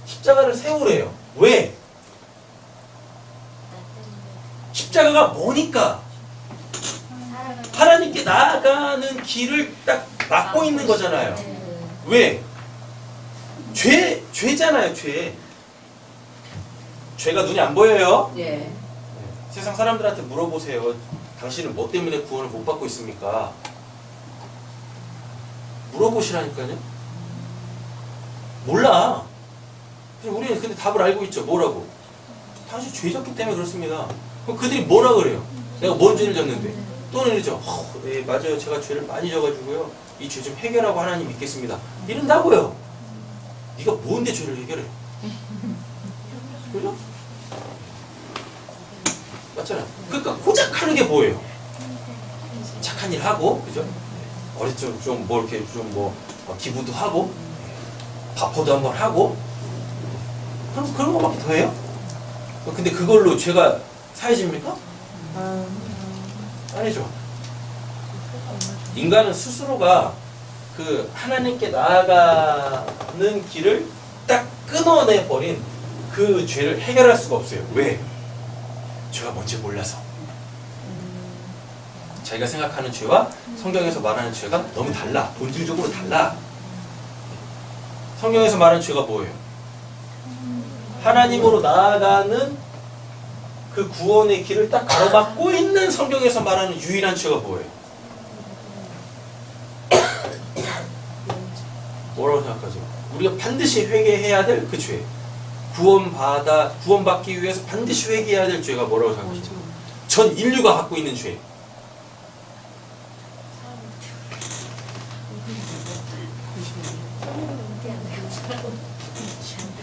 십자가를 세우래요. 왜? 십자가가 뭐니까? 하나님께 나아가는 길을 딱 막고 있는 거잖아요. 왜? 죄잖아요, 죄. 죄가 눈이 안 보여요? 예. 세상 사람들한테 물어보세요. 당신은 뭐 때문에 구원을 못 받고 있습니까? 물어보시라니까요. 몰라. 우리는 근데 답을 알고 있죠. 뭐라고? 당신 죄 졌기 때문에 그렇습니다. 그럼 그들이 뭐라 그래요? 내가 뭔 죄를 졌는데? 또는 이러죠. 네, 맞아요. 제가 죄를 많이 져가지고요. 이 죄 좀 해결하고 하나님 믿겠습니다. 이런다고요. 네가 뭔데 죄를 해결해? 그죠? 맞잖아요. 그러니까 고작 하는 게 뭐예요? 착한 일 하고, 그죠? 어릴 좀 뭐 이렇게 좀 뭐 기부도 하고, 바포도 한번 하고, 그럼 그런 거밖에 더 해요? 근데 그걸로 죄가 사해집니까? 아니죠. 인간은 스스로가 그 하나님께 나아가는 길을 딱 끊어내 버린 그 죄를 해결할 수가 없어요. 왜? 죄가 뭔지 몰라서. 자기가 생각하는 죄와 성경에서 말하는 죄가 너무 달라. 본질적으로 달라. 성경에서 말하는 죄가 뭐예요? 하나님으로 나아가는 그 구원의 길을 딱 가로막고 있는 성경에서 말하는 유일한 죄가 뭐예요? 뭐라고 생각하죠? 우리가 반드시 회개해야 될 그 죄. 구원받기 위해서 반드시 회개해야 될 죄가 뭐라고 생각하시죠? 전 인류가 갖고 있는 죄.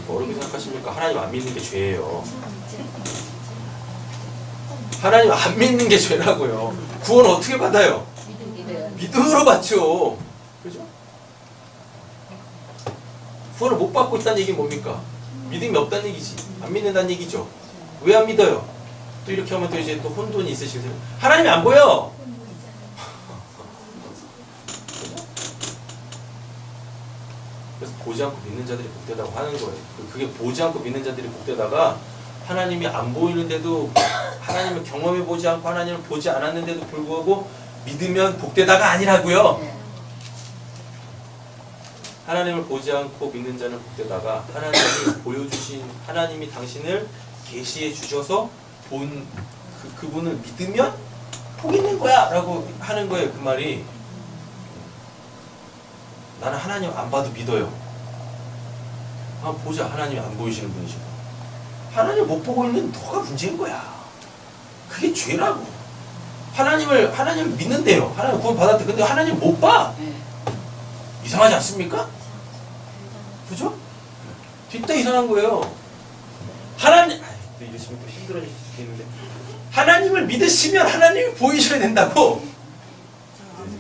어렵게 생각하십니까? 하나님 안 믿는 게 죄예요. 하나님 안 믿는 게 죄라고요. 구원 어떻게 받아요? 믿음으로 받죠. 그죠? 구원을 못 받고 있다는 얘기는 뭡니까? 믿음이 없다는 얘기지. 안 믿는다는 얘기죠. 왜 안 믿어요? 또 이렇게 하면 또 이제 또 혼돈이 있으시거든요. 하나님이 안 보여. 그래서 보지 않고 믿는 자들이 복되다고 하는 거예요. 그게 보지 않고 믿는 자들이 복되다가 하나님이 안 보이는데도 하나님을 경험해 보지 않고 하나님을 보지 않았는데도 불구하고 믿으면 복되다가 아니라고요. 하나님을 보지 않고 믿는 자는 복되다가 하나님이 보여주신 하나님이 당신을 계시해 주셔서 본 그분을 믿으면 복 있는 거야 라고 하는 거예요. 그 말이 나는 하나님 안 봐도 믿어요. 보자. 하나님이 안 보이시는 분이시고 하나님 못 보고 있는 너가 문제인 거야. 그게 죄라고. 하나님을 믿는데요. 하나님 구원 받았대. 근데 하나님 못 봐. 이상하지 않습니까? 그죠? 뒷다 이상한 거예요. 하나님, 또 이러시면 또 힘들어지겠는데. 하나님을 믿으시면 하나님이 보이셔야 된다고.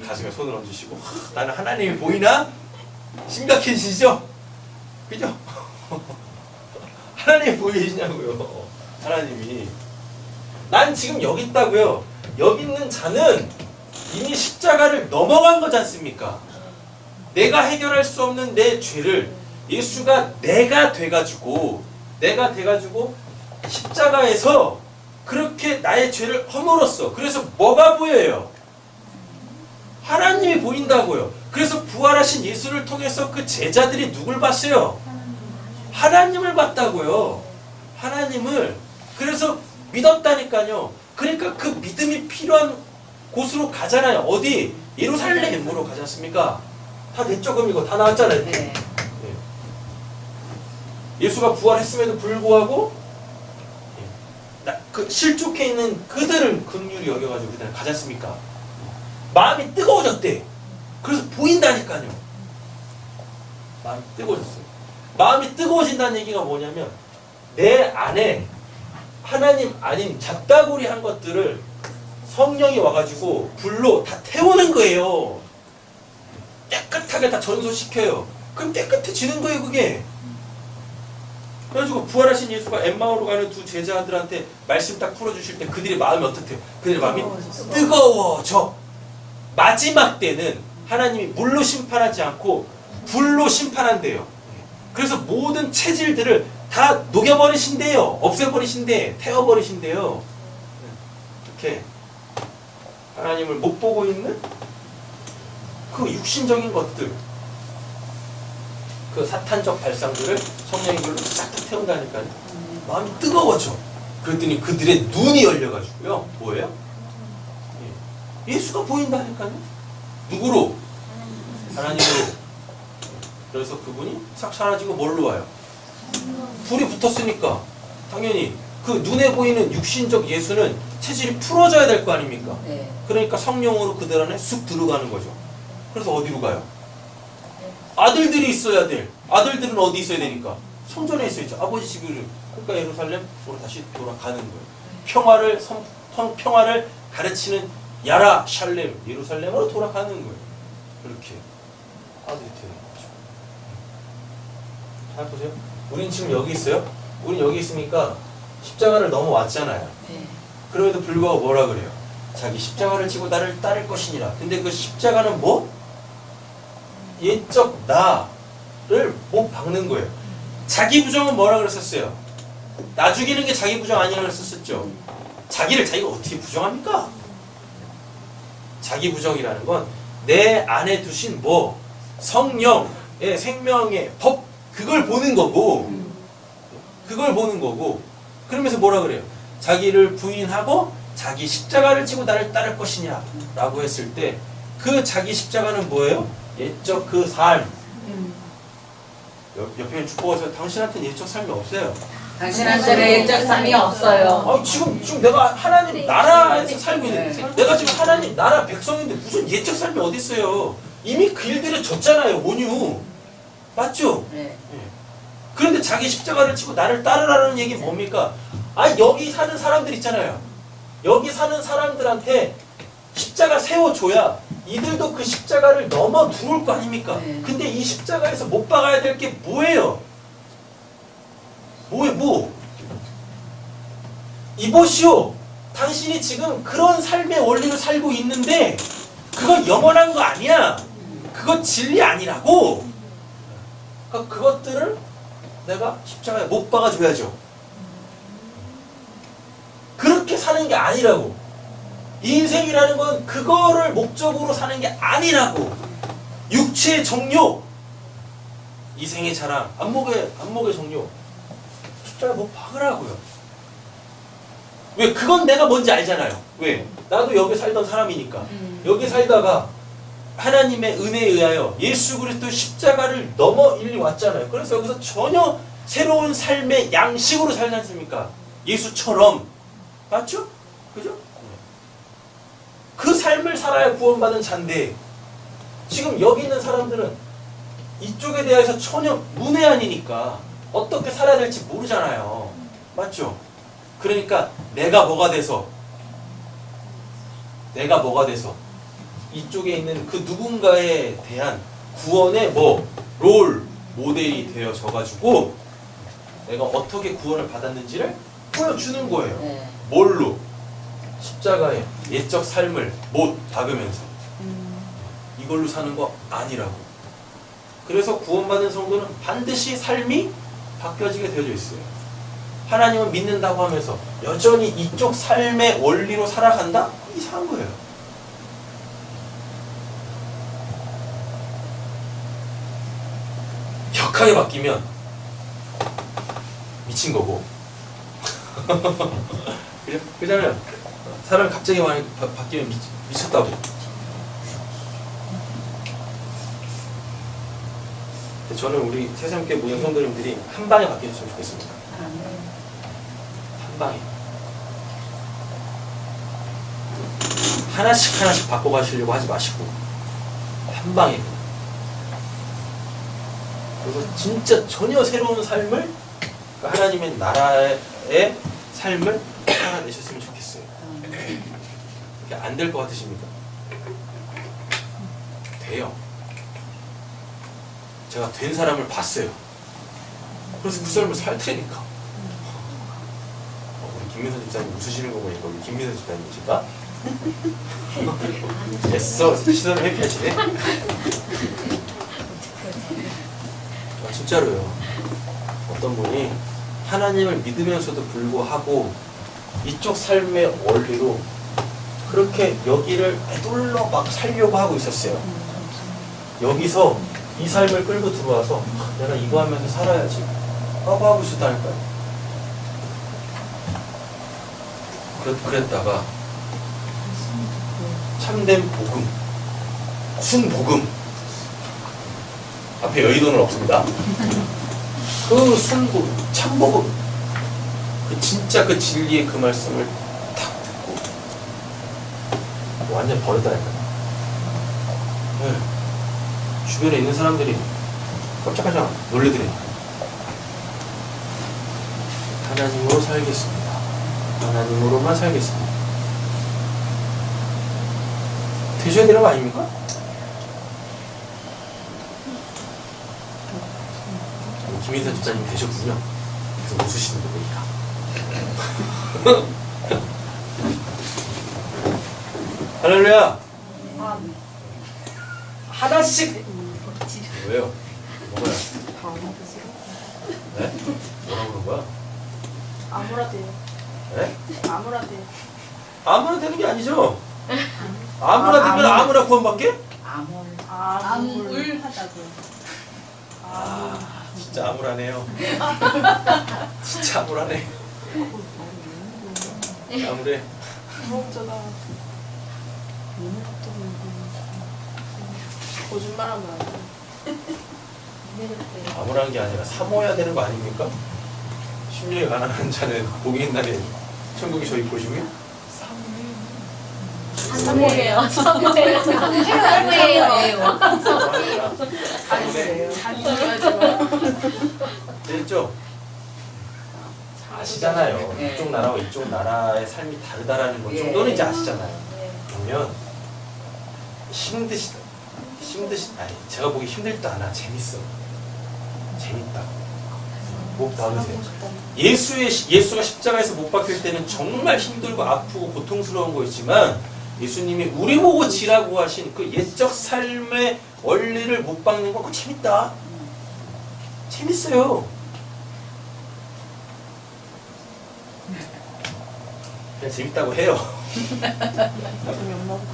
가슴에 손을 얹으시고, 나는 하나님이 보이나? 심각해지시죠? 그죠? 하나님이 보이시냐고요. 하나님이. 난 지금 여기 있다고요. 여기 있는 자는 이미 십자가를 넘어간 거지 않습니까? 내가 해결할 수 없는 내 죄를 예수가 내가 돼가지고 십자가에서 그렇게 나의 죄를 허물었어. 그래서 뭐가 보여요? 하나님이 보인다고요. 그래서 부활하신 예수를 통해서 그 제자들이 누굴 봤어요? 하나님을 봤다고요. 하나님을. 그래서 믿었다니까요. 그러니까 그 믿음이 필요한 곳으로 가잖아요. 어디? 예루살렘으로 가지 않습니까? 다 내적금 이거 다 나왔잖아요. 네. 예수가 부활했음에도 불구하고 그 실족해 있는 그들을 긍휼히 여겨가지고 그들을 가지 않습니까? 마음이 뜨거워졌대. 그래서 보인다니까요. 마음이 뜨거워졌어요. 마음이 뜨거워진다는 얘기가 뭐냐면 내 안에 하나님 아닌 잡다구리 한 것들을 성령이 와가지고 불로 다 태우는 거예요. 깨끗하게 다 전소시켜요. 그럼 깨끗해지는 거예요, 그게. 그래가지고 부활하신 예수가 엠마오로 가는 두 제자들한테 말씀 딱 풀어주실 때 그들의 마음이 어떻대요? 그들의 마음이 뜨거워져. 마지막 때는 하나님이 물로 심판하지 않고 불로 심판한대요. 그래서 모든 체질들을 다 녹여버리신대요. 없애버리신대. 태워버리신대요. 이렇게 하나님을 못 보고 있는 그 육신적인 것들, 그 사탄적 발상들을 성령이 그걸로 싹 다 태운다니까요. 마음이 뜨거워져. 그랬더니 그들의 눈이 열려가지고요. 뭐예요? 예수가 보인다니까요. 누구로? 하나님으로. 그래서 그분이 싹 사라지고 뭘로 와요? 불이 붙었으니까 당연히 그 눈에 보이는 육신적 예수는 체질이 풀어져야 될 거 아닙니까? 네. 그러니까 성령으로 그들 안에 쑥 들어가는 거죠. 그래서 어디로 가요? 아들들이 있어야 될. 아들들은 어디 있어야 되니까? 성전에 있어야죠. 아버지 집으로. 그러니까 예루살렘으로 다시 돌아가는 거예요. 평화를 가르치는 야라 샬렘 예루살렘으로 돌아가는 거예요. 그렇게 아들이 되는 거죠. 잘 보세요. 우린 지금 여기 있어요. 우린 여기 있으니까 십자가를 넘어왔잖아요. 네. 그럼에도 불구하고 뭐라 그래요? 자기 십자가를 지고 나를 따를 것이니라. 근데 그 십자가는 뭐? 옛적 나를 못 박는 거예요. 자기 부정은 뭐라 그랬었어요? 나 죽이는 게 자기 부정 아니라 그랬었죠. 자기를 자기가 어떻게 부정합니까? 자기 부정이라는 건 내 안에 두신 뭐 성령의 생명의 법 그걸 보는 거고 그러면서 뭐라 그래요? 자기를 부인하고 자기 십자가를 지고 나를 따를 것이냐 라고 했을 때 그 자기 십자가는 뭐예요? 옛적 그 삶. 옆에 축복해서 당신한테는 옛적 삶이 없어요. 당신한테는 옛적 삶이 없어요. 지금 내가 하나님 나라에서 살고 있는데 내가 지금 하나님 나라 백성인데 무슨 옛적 삶이 어디 있어요? 이미 그 일들이 졌잖아요. 온유. 맞죠? 네. 그런데 자기 십자가를 지고 나를 따르라는 얘기 뭡니까? 여기 사는 사람들 있잖아요. 여기 사는 사람들한테 십자가 세워줘야 이들도 그 십자가를 넘어 들어올 거 아닙니까? 네. 근데 이 십자가에서 못 박아야 될 게 뭐예요? 뭐? 이보시오. 당신이 지금 그런 삶의 원리로 살고 있는데 그건 영원한 거 아니야. 그거 진리 아니라고. 그러니까 그것들을 내가 십자가에 못 박아줘야죠. 그렇게 사는 게 아니라고. 이 인생이라는 건 그거를 목적으로 사는 게 아니라고. 육체의 정욕, 이생의 자랑, 안목의 정욕, 십자가에 못 박으라고요. 왜? 그건 내가 뭔지 알잖아요. 왜? 나도 여기 살던 사람이니까. 여기 살다가 하나님의 은혜에 의하여 예수 그리스도 십자가를 넘어 일리 왔잖아요. 그래서 여기서 전혀 새로운 삶의 양식으로 살지 않습니까? 예수처럼. 맞죠? 그죠? 그 삶을 살아야 구원받은 자인데 지금 여기 있는 사람들은 이쪽에 대해서 전혀 문외한이니까 어떻게 살아야 될지 모르잖아요. 맞죠? 그러니까 내가 뭐가 돼서 이쪽에 있는 그 누군가에 대한 구원의 롤 모델이 되어져가지고 내가 어떻게 구원을 받았는지를 보여주는 거예요. 네. 뭘로? 십자가의 옛적 삶을 못 박으면서 이걸로 사는 거 아니라고. 그래서 구원받은 성도는 반드시 삶이 바뀌어지게 되어져 있어요. 하나님을 믿는다고 하면서 여전히 이쪽 삶의 원리로 살아간다? 이상한 거예요. 격하게 바뀌면 미친 거고. 그잖아요. 사람이 갑자기 많이 바뀌면 미쳤다고. 저는 우리 새삼께 모든 성도님들이 한 방에 바뀌었으면 좋겠습니다. 한 방에. 하나씩 바꿔가시려고 하지 마시고 한 방에. 그래서 진짜 전혀 새로운 삶을, 하나님의 나라의 삶을 살아내셨으면 좋겠어요. 이게 안 될 것 같으십니까? 돼요. 제가 된 사람을 봤어요. 그래서 그 삶을 살 테니까. 우리 김민선 집사님 웃으시는 거 보니까 우리 김민선 집사님이신가? 애써 시선을 회피하시네. 진짜로요. 어떤 분이 하나님을 믿으면서도 불구하고 이쪽 삶의 원리로 그렇게 여기를 애둘러 막 살려고 하고 있었어요. 여기서 이 삶을 끌고 들어와서 내가 이거 하면서 살아야지 라고 하고 있었다니까요. 그랬다가 참된 복음, 순복음, 앞에 여의도는 없습니다. 그 순복음, 참복음, 그 진짜 그 진리의 그 말씀을 탁 듣고 완전 버렸다니까요. 네. 주변에 있는 사람들이 깜짝깜짝 놀래더래요. 하나님으로 살겠습니다. 하나님으로만 살겠습니다. 되셔야 되는 거 아닙니까? 김인선 집사님 되셨군요. 그래서 웃으시는 거 보니까. 할렐루야. 하나씩. 왜요? 뭐가요? 네? 뭐라고 그런 거야? 아무나 돼요. 네? 아무나 돼요. 아무나 되는 게 아니죠. 아무나 되면 아무나 구원받게? 암울 하다고요. 아, 진짜 암울하네요. 진짜 암울하네. 암울해. 무섭잖아. 거짓말하면 안 돼. 암울한 게 아니라 사모해야 되는 거 아닙니까? 심령이 가난한 자는 복이 있나니 천국이 저희 곳이고요. 사모예요. 사모예요. 됐죠? 아시잖아요. 네. 이쪽 나라와 이쪽 나라의 삶이 다르다라는 것 정도는 이제 아시잖아요. 그러면 아니 제가 보기 힘들지도 않아. 재밌어. 재밌다. 목 나누세요. 예수가 십자가에서 못 박힐 때는 정말 힘들고 아프고 고통스러운 거였지만 예수님이 우리 보고 지라고 하신 그 옛적 삶의 원리를 못 박는 거 그거 재밌다. 재밌어요. 그냥 재밌다고 해요.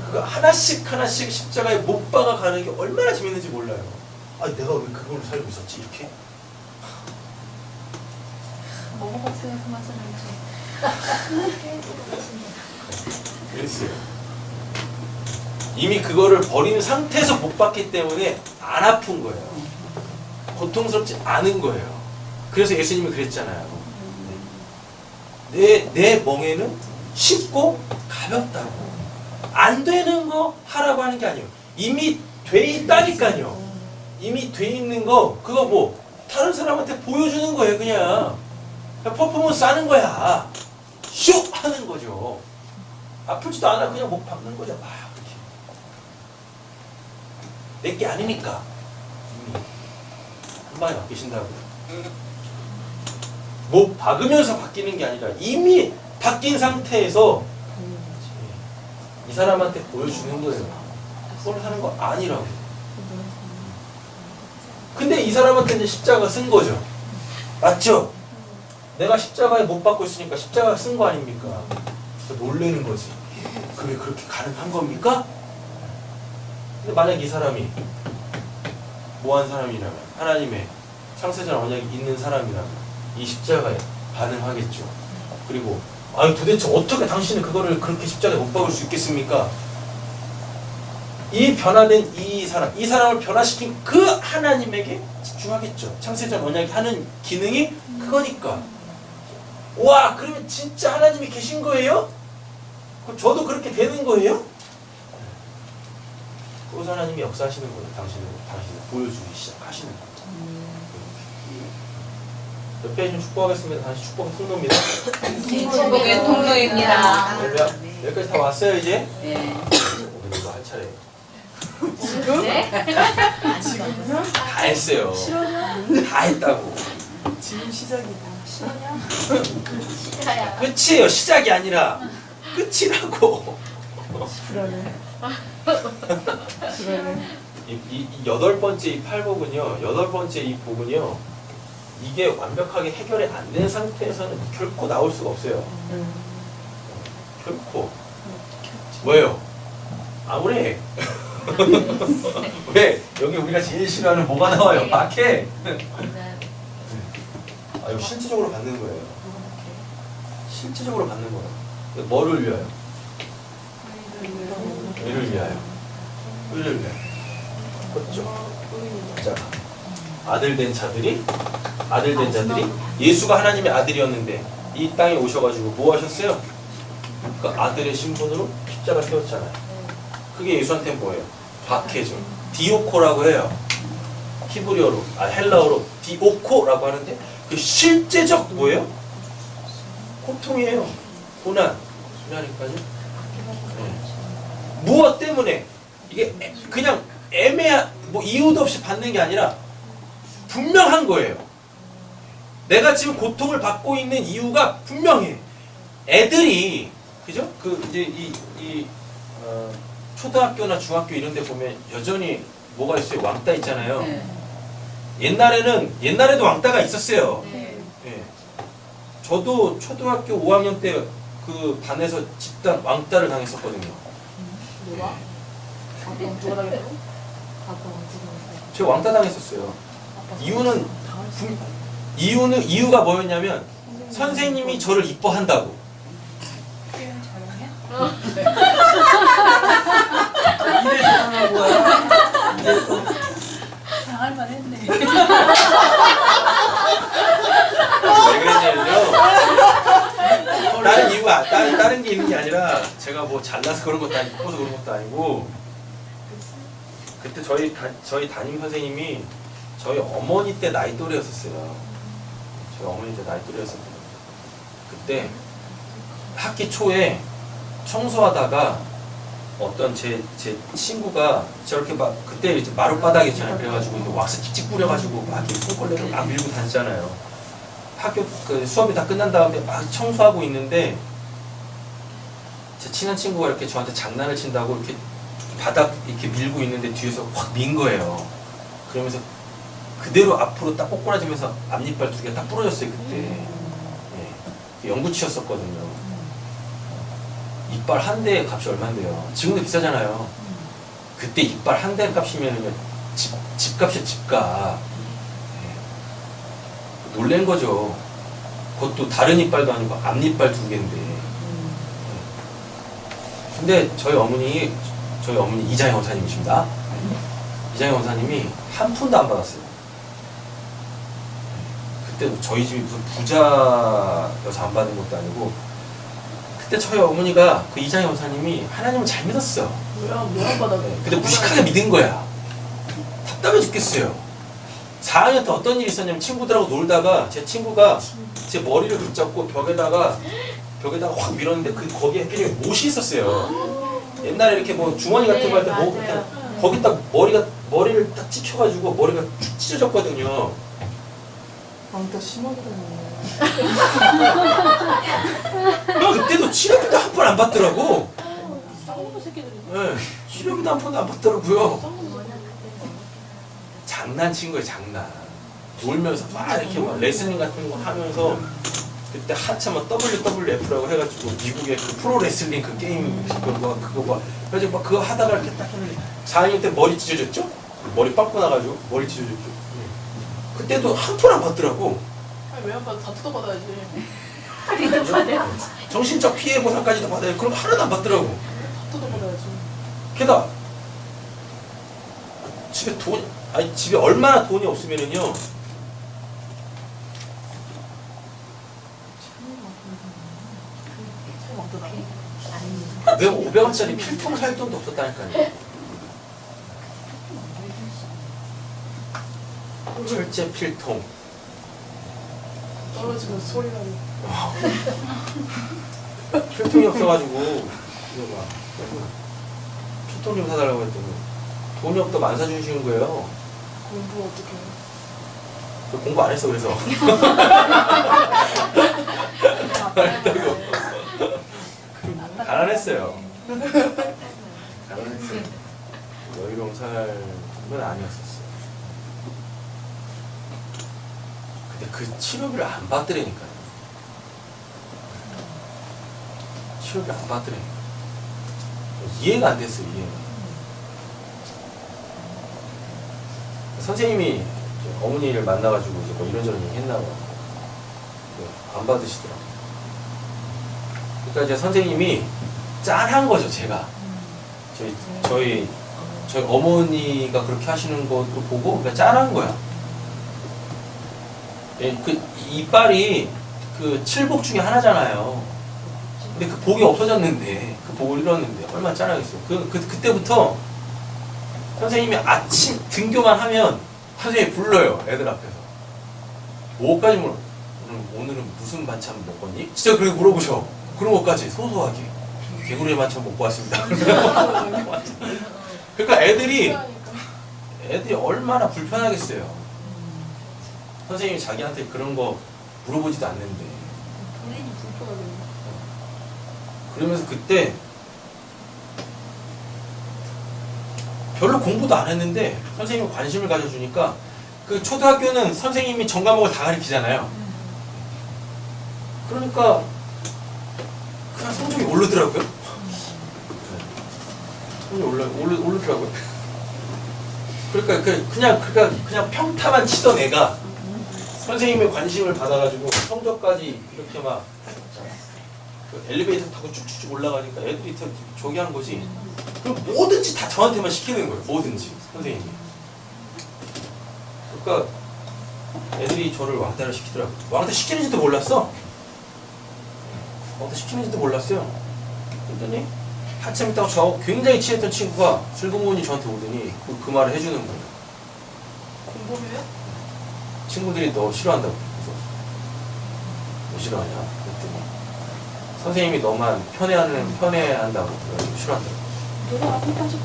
그거 하나씩 십자가에 못 박아 가는 게 얼마나 재밌는지 몰라요. 아 내가 왜 그걸 살고 있었지 이렇게? 먹어봤어요 그 맛은 알죠. 그랬어요. 이미 그거를 버리는 상태에서 못 봤기 때문에 안 아픈 거예요. 고통스럽지 않은 거예요. 그래서 예수님이 그랬잖아요. 내 멍에는 쉽고 가볍다고. 안 되는 거 하라고 하는 게 아니에요. 이미 돼 있다니까요. 이미 돼 있는 거 그거 뭐 다른 사람한테 보여주는 거예요. 그냥 퍼포먼스 하는 거야. 슉 하는 거죠. 아프지도 않아. 그냥 목 박는 거죠. 막 그렇게. 내게 아니니까. 이미 한 방에 바뀌신다고요. 목 박으면서 바뀌는 게 아니라 이미 바뀐 상태에서 이 사람한테 보여주는 거예요. 그걸 하는 거 아니라고. 근데 이 사람한테 이제 십자가 쓴 거죠. 맞죠? 내가 십자가에 못 박고 있으니까 십자가 쓴 거 아닙니까? 놀래는 거지. 그게 그렇게 가능한 겁니까? 근데 만약 이 사람이 뭐한 사람이라면 하나님의 창세전 언약이 있는 사람이라면 이 십자가에 반응하겠죠. 그리고 아니 도대체 어떻게 당신은 그거를 그렇게 십자가에 못 박을 수 있겠습니까? 이 변화된 이 사람을 변화시킨 그 하나님에게 집중하겠죠. 창세전 언약이 하는 기능이 그거니까. 와, 그러면 진짜 하나님이 계신 거예요? 그럼 저도 그렇게 되는 거예요? 그래서 하나님이 역사하시는 거예요. 당신을 보여주기 시작하시는 거예요. 옆에 좀 축복하겠습니다. 다시 축복의 통로입니다. 축복의 통로입니다. 할렐루야. 여기까지 다 왔어요 이제? 네. 오늘도 할 차례. 지금? 네? 지금요? 다 했어요. 다 했다고. 지금 시작이다. 싫어요. 끝이에요. 시작이 아니라 끝이라고. 불안해. 불안해. 이 여덟 번째 이 팔복은요. 여덟 번째 이 복은요. 이게 완벽하게 해결이 안 된 상태에서는 결코 나올 수가 없어요. 결코. 뭐예요? 아무래. 왜? 여기 우리가 제일 싫어하는 뭐가 나와요? 박해. 아, 이거 실질적으로 받는 거예요. 실질적으로 받는 거예요. 뭐를 위하여? 의를 위하여. 의를 위하여. 그렇죠. 자, 아들 된 자들이 예수가 하나님의 아들이었는데 이 땅에 오셔가지고 뭐 하셨어요? 그 아들의 신분으로 십자가 세웠잖아요. 그게 예수한테 뭐예요? 박해죠. 디오코라고 해요. 히브리어로, 헬라어로 디오코라고 하는데 그 실제적 뭐예요? 고통이에요. 고난이니까요. 네. 무엇 때문에 이게 그냥 뭐 이유도 없이 받는 게 아니라 분명한 거예요. 내가 지금 고통을 받고 있는 이유가 분명해. 애들이 그죠? 그 이제 초등학교나 중학교 이런 데 보면 여전히 뭐가 있어요? 왕따 있잖아요. 네. 옛날에도 왕따가 있었어요. 네. 예. 저도 초등학교 5학년 때 그 반에서 집단 왕따를 당했었거든요. 누가? 아빠 누가 당했어? 아빠 언제 제가 왕따 당했었어요. 이유가 뭐였냐면 선생님이 저를 이뻐한다고. 표현 잘하냐? 이래 당한 거야. 당할 만했네. 왜 그랬냐면요. 다른 게 있는 게 아니라 제가 뭐 잘나서 그런 것도 아니고 이뻐서 그런 것도 아니고 그때 저희 담임 선생님이 저희 어머니 때 나이 또래였었어요. 저희 어머니 때 나이 또래였었거든요. 그때 학기 초에 청소하다가 어떤 제 친구가 저렇게 막 그때 이제 마룻바닥이잖아요. 그래가지고 이제 왁스 찍찍 뿌려가지고 막 이렇게 손걸레로 막 밀고 다녔잖아요. 학교 그 수업이 다 끝난 다음에 막 청소하고 있는데 제 친한 친구가 이렇게 저한테 장난을 친다고 이렇게 바닥 이렇게 밀고 있는데 뒤에서 확 민 거예요. 그러면서 그대로 앞으로 딱 꼬꾸라지면서 앞니빨 2개 딱 부러졌어요 그때. 예. 연구치였었거든요. 이빨 한 대의 값이 얼마인데요? 지금도 비싸잖아요. 그때 이빨 한 대 값이면 집값이야 집값. 예. 놀란 거죠. 그것도 다른 이빨도 아니고 앞니빨 2개인데. 근데 저희 어머니 이장희 원사님이십니다. 이장희 원사님이 한 푼도 안 받았어요. 그때 저희 집이 무슨 부자여서 안 받은 것도 아니고 그때 저희 어머니가 그 이장희 원사님이 하나님을 잘 믿었어. 왜안 받아? 근데 무식하게 믿은 거야. 답답해 죽겠어요. 4학년 때 어떤 일이 있었냐면 친구들하고 놀다가 제 친구가 제 머리를 붙잡고 벽에다가 확 밀었는데 거기에 하필 못이 있었어요. 옛날에 이렇게 뭐 주머니 같은 거 할 때 거기다 머리를 딱 찍혀가지고 머리가 쭉 찢어졌거든요. 왕따 심하게 다녔네. 그때도 치료비도 한 푼 안 받더라고. 쌍놈의 새끼들이. 네, 치료비도 한 푼도 안 받더라고요. 워낙 그때 장난친 거예요, 장난. 놀면서 막 이렇게 막 레슬링 같은 거 하면서 그때 한참 막 WWF라고 해가지고 미국의 그 프로 레슬링 그 게임 그거 막 그래가지고 막 그거 하다가 이렇게 딱 했는데 4학년 때 머리 찢어졌죠? 머리 빵꾸 나가지고 머리 찢어졌죠? 그때도 한 푼 안 받더라고. 아니 왜 안 받아? 다 뜯어받아야지. 정신적 피해 보상까지도 받아요. 그럼 하나도 안 받더라고. 다 뜯어받아야지. 게다가 집에 얼마나 돈이 없으면은요. 내가 500원짜리 필통 살 돈도 없었다니까요. 철제 필통. 떨어지면 소리 나고. 필통이 없어가지고 이거 막 필통 좀 사달라고 했더니 돈이 없다고 안 사주시는 거예요. 공부 어떻게 해? 저 공부 안 했어 그래서. 가난했어요. 가난했어요. 여유로운 삶은 아니었었어요. 근데 그 치료비를 안 받더라니까요. 치료비를 안 받더라니까요. 이해가 안 됐어요, 이해가. 선생님이 이제 어머니를 만나가지고 이제 뭐 이런저런 얘기 했나 봐요. 안 받으시더라고요. 그러니까 이제 선생님이 짠한 거죠, 제가. 저희 어머니가 그렇게 하시는 것도 보고, 그러니까 짠한 거야. 예, 그 이빨이 그 칠복 중에 하나잖아요. 근데 그 복이 없어졌는데, 그 복을 잃었는데, 얼마나 짠하겠어요. 그때부터 선생님이 아침 등교만 하면 선생님이 불러요, 애들 앞에서. 뭐까지 물어? 오늘은 무슨 반찬 먹었니? 진짜 그렇게 물어보셔. 그런 것까지 소소하게. 개구리 반찬 먹고 왔습니다. 그러니까 애들이 얼마나 불편하겠어요. 선생님이 자기한테 그런 거 물어보지도 않는데. 본인이 불편하겠네. 그러면서 그때 별로 공부도 안 했는데 선생님이 관심을 가져주니까 그 초등학교는 선생님이 전 과목을 다 가르치잖아요. 그러니까 그냥 성적이 오르더라고요. 성적이 오르더라고요. 그러니까 그냥 평타만 치던 애가 선생님의 관심을 받아가지고 성적까지 이렇게 막 그 엘리베이터 타고 쭉쭉쭉 올라가니까 애들이 더 저기 한 거지. 그럼 뭐든지 다 저한테만 시키는 거예요. 뭐든지 선생님이. 그러니까 애들이 저를 왕따를 시키더라고요. 왕따 시키는지도 몰랐어. 왕따 시키는지도 몰랐어요. 그랬더니 한참 있다가 저 굉장히 친했던 친구가 슬그머니 저한테 오더니 그 말을 해주는 거예요. 공부해요? 친구들이 너 싫어한다고. 그래서 왜 싫어하냐? 그랬더니 선생님이 너만 편애한다고 그래가지고 싫어한다고. 너가 앞에 빠져봐.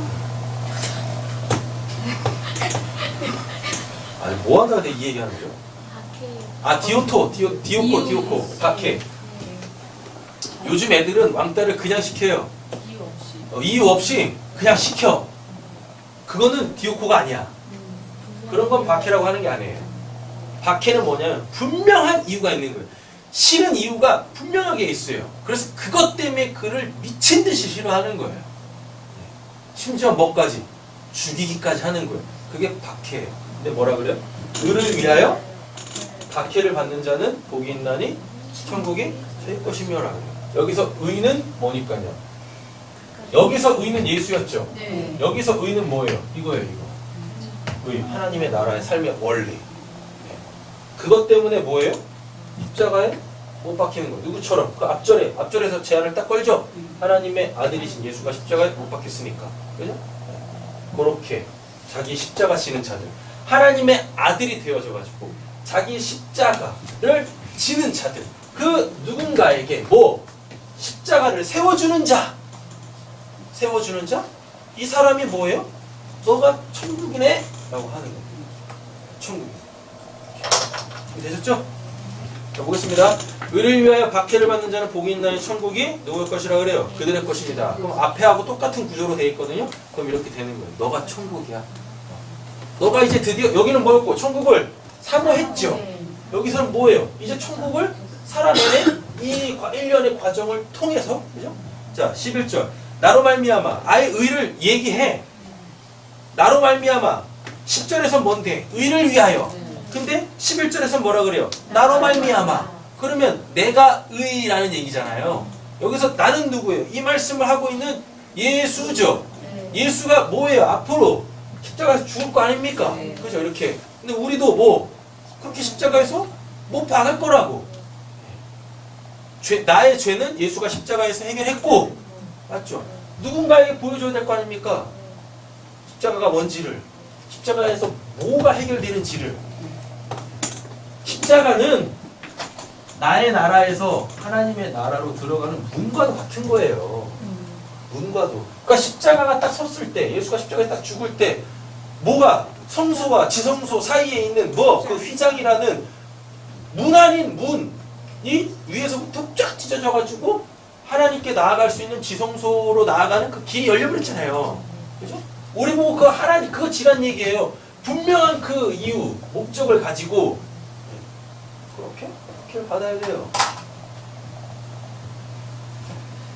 아니 뭐 하다가 내 이 얘기하는 거죠? 박해. 아 디오코 박해. 요즘 애들은 왕따를 그냥 시켜요. 이유 없이. 이유 없이 그냥 시켜. 그거는 디오코가 아니야. 그런 건 박해라고 하는 게 아니에요. 박해는 뭐냐면 분명한 이유가 있는 거예요. 싫은 이유가 분명하게 있어요. 그래서 그것 때문에 그를 미친 듯이 싫어하는 거예요. 심지어 뭐까지? 죽이기까지 하는 거예요. 그게 박해예요. 근데 뭐라 그래요? 의를 위하여 박해를 받는 자는 복이 있나니 천국이 제 것이며라 그래요. 여기서 의는 뭐니까요? 여기서 의는 예수였죠. 네. 여기서 의는 뭐예요? 이거예요, 이거. 의, 하나님의 나라의 삶의 원리. 네. 그것 때문에 뭐예요? 십자가에 못 박히는 거예요. 누구처럼? 그 앞절에서 제안을 딱 걸죠? 하나님의 아들이신 예수가 십자가에 못 박혔으니까. 그죠? 네. 그렇게 자기 십자가 지는 자들. 하나님의 아들이 되어져가지고 자기 십자가를 지는 자들. 그 누군가에게 뭐? 십자가를 세워주는 자. 세워주는 자? 이 사람이 뭐예요? 너가 천국이네? 라고 하는 거예요. 천국. 되셨죠? 자, 보겠습니다. 의를 위하여 박해를 받는 자는 복이 있나니 천국이 누구의 것이라 그래요? 그들의 것입니다. 그럼 앞에하고 똑같은 구조로 되어 있거든요. 그럼 이렇게 되는 거예요. 너가 천국이야. 너가 이제 드디어 여기는 뭐였고? 천국을 사모했죠. 여기서는 뭐예요? 이제 천국을 살아내는 이 일련의 과정을 통해서, 그죠? 자, 11절. 나로 말미암아 아예 의를 얘기해. 나로 말미암아 10절에서 뭔데? 의를 위하여. 근데 11절에서 뭐라 그래요? 나로 말미암아. 그러면 내가 의라는 얘기잖아요. 여기서 나는 누구예요? 이 말씀을 하고 있는 예수죠. 예수가 뭐예요? 앞으로 십자가에서 죽을 거 아닙니까? 그죠? 이렇게. 근데 우리도 뭐 그렇게 십자가에서 못 박을 거라고. 나의 죄는 예수가 십자가에서 해결했고, 맞죠? 누군가에게 보여줘야 될 거 아닙니까? 십자가가 뭔지를, 십자가에서 뭐가 해결되는지를. 십자가는 나의 나라에서 하나님의 나라로 들어가는 문과도 같은 거예요. 문과도. 그러니까 십자가가 딱 섰을 때, 예수가 십자가에 딱 죽을 때, 뭐가 성소와 지성소 사이에 있는 그 휘장이라는 문 아닌 문이 위에서부터 쫙 찢어져가지고 하나님께 나아갈 수 있는 지성소로 나아가는 그 길이 열려버렸잖아요. 그죠? 우리 보고 그 하나님, 그거 지난 얘기예요. 분명한 그 이유, 목적을 가지고 그렇게 받아야 돼요.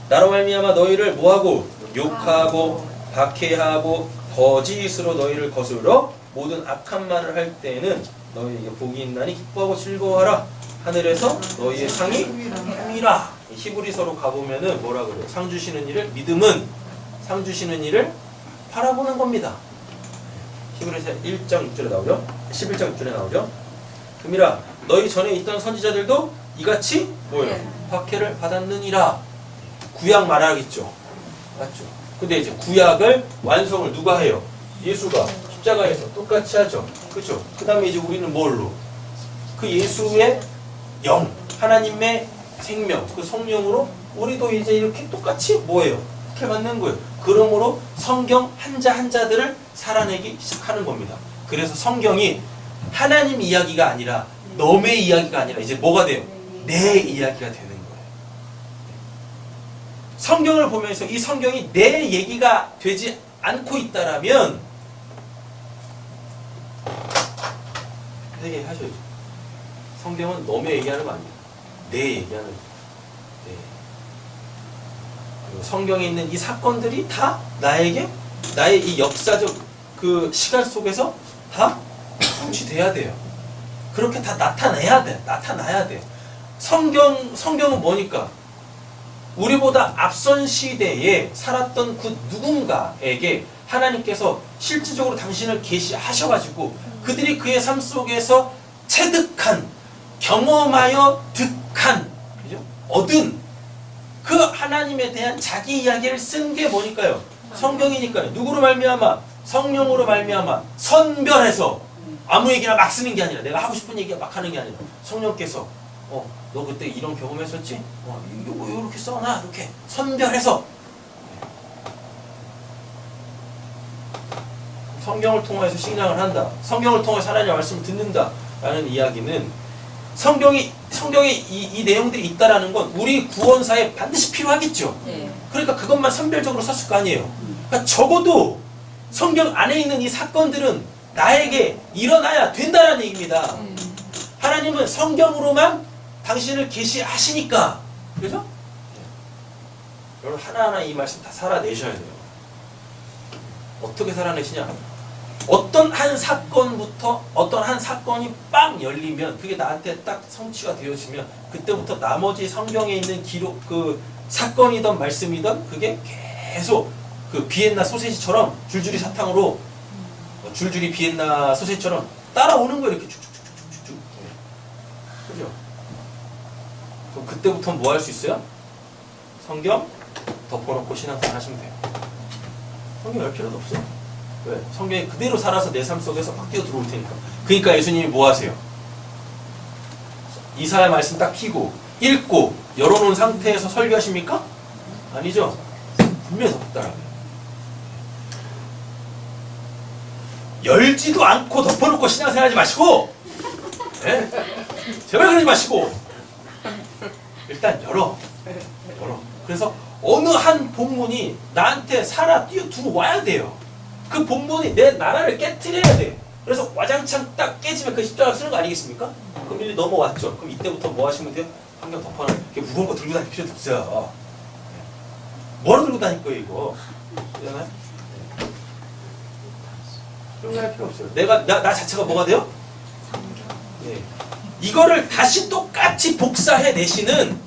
나로 말미암아 너희를 뭐하고? 욕하고 박해하고 거짓으로 너희를 거스르러 모든 악한 말을 할 때에는 너희에게 복이 있나니 기뻐하고 즐거워하라. 하늘에서 너희의 상이 함이라. 히브리서로 가보면은 뭐라 그래요? 상 주시는 일을, 믿음은 상 주시는 일을 바라보는 겁니다. 히브리서 1장 6절에 나오죠? 11장 6절에 나오죠? 금이라 너희 전에 있던 선지자들도 이같이 뭐예요? 박해를 받았느니라. 구약 말하겠죠. 맞죠? 근데 이제 구약을 완성을 누가 해요? 예수가 십자가에서 똑같이 하죠. 그죠? 그 다음에 이제 우리는 뭘로? 그 예수의 영, 하나님의 생명, 그 성령으로 우리도 이제 이렇게 똑같이 뭐예요? 박해 받는 거예요. 그러므로 성경 한자 한자들을 살아내기 시작하는 겁니다. 그래서 성경이 하나님 이야기가 아니라 너의 이야기가 아니라 이제 뭐가 돼요? 내 이야기가 되는 거예요. 성경을 보면서 이 성경이 내 얘기가 되지 않고 있다라면 회개하셔야죠. 성경은 너의 얘기하는 거 아니에요. 내 얘기하는 거예요. 네. 그리고 성경에 있는 이 사건들이 다 나에게 나의 이 역사적 그 시간 속에서 다 성취돼야 돼요. 그렇게 다 나타나야 돼. 성경은 뭐니까? 우리보다 앞선 시대에 살았던 그 누군가에게 하나님께서 실질적으로 당신을 계시하셔가지고 그들이 그의 삶 속에서 체득한, 경험하여 득한, 그죠? 얻은 그 하나님에 대한 자기 이야기를 쓴 게 뭐니까요? 성경이니까요. 누구로 말미암아? 성령으로 말미암아 선별해서 아무 얘기나 막 쓰는 게 아니라, 내가 하고 싶은 얘기 막 하는 게 아니라 성령께서 너 그때 이런 경험했었지? 이렇게 써놔. 이렇게 선별해서 성경을 통해서 신앙을 한다. 성경을 통해서 하나님의 말씀을 듣는다. 라는 이야기는 성경이 이 내용들이 있다라는 건 우리 구원사에 반드시 필요하겠죠. 네. 그러니까 그것만 선별적으로 썼을 거 아니에요. 그러니까 적어도 성경 안에 있는 이 사건들은 나에게 일어나야 된다는 얘기입니다. 하나님은 성경으로만 당신을 계시하시니까. 그죠? 여러분 하나하나 이 말씀 다 살아내셔야 돼요. 어떻게 살아내시냐? 어떤 한 사건부터 어떤 한 사건이 빵 열리면 그게 나한테 딱 성취가 되어지면 그때부터 나머지 성경에 있는 기록 그 사건이든 말씀이든 그게 계속 그 비엔나 소세지처럼 줄줄이 사탕으로 줄줄이 비엔나 소세지처럼 따라오는 거예요. 이렇게 쭉쭉쭉쭉쭉. 그죠? 그럼 그때부터 뭐 할 수 있어요? 성경 덮어놓고 신앙생활 하시면 돼요. 성경 열 필요도 없어. 왜? 성경이 그대로 살아서 내 삶 속에서 확 뛰어 들어올 테니까. 그러니까 예수님이 뭐 하세요? 이사야 말씀 딱 피고 읽고 열어놓은 상태에서 설교하십니까? 아니죠. 분명히 덮었다라고요. 열지도 않고 덮어놓고 신앙생활 하지 마시고, 네? 제발 그러지 마시고 일단 열어. 그래서 어느 한 본문이 나한테 살아 뛰어 들어와야 돼요. 그 본문이 내 나라를 깨트려야 돼. 그래서 와장창 딱 깨지면 그 십자가 쓰는 거 아니겠습니까? 그럼 일이 넘어왔죠. 그럼 이때부터 뭐 하시면 돼요? 환경 덮어놔. 이렇게 무거운 거 들고 다닐 필요도 없어요. 뭐로 들고 다닐 거예요 이거? 그잖아요? 그런 거 할 필요 없어요. 나 자체가 뭐가 돼요? 네. 이거를 다시 똑같이 복사해 내시는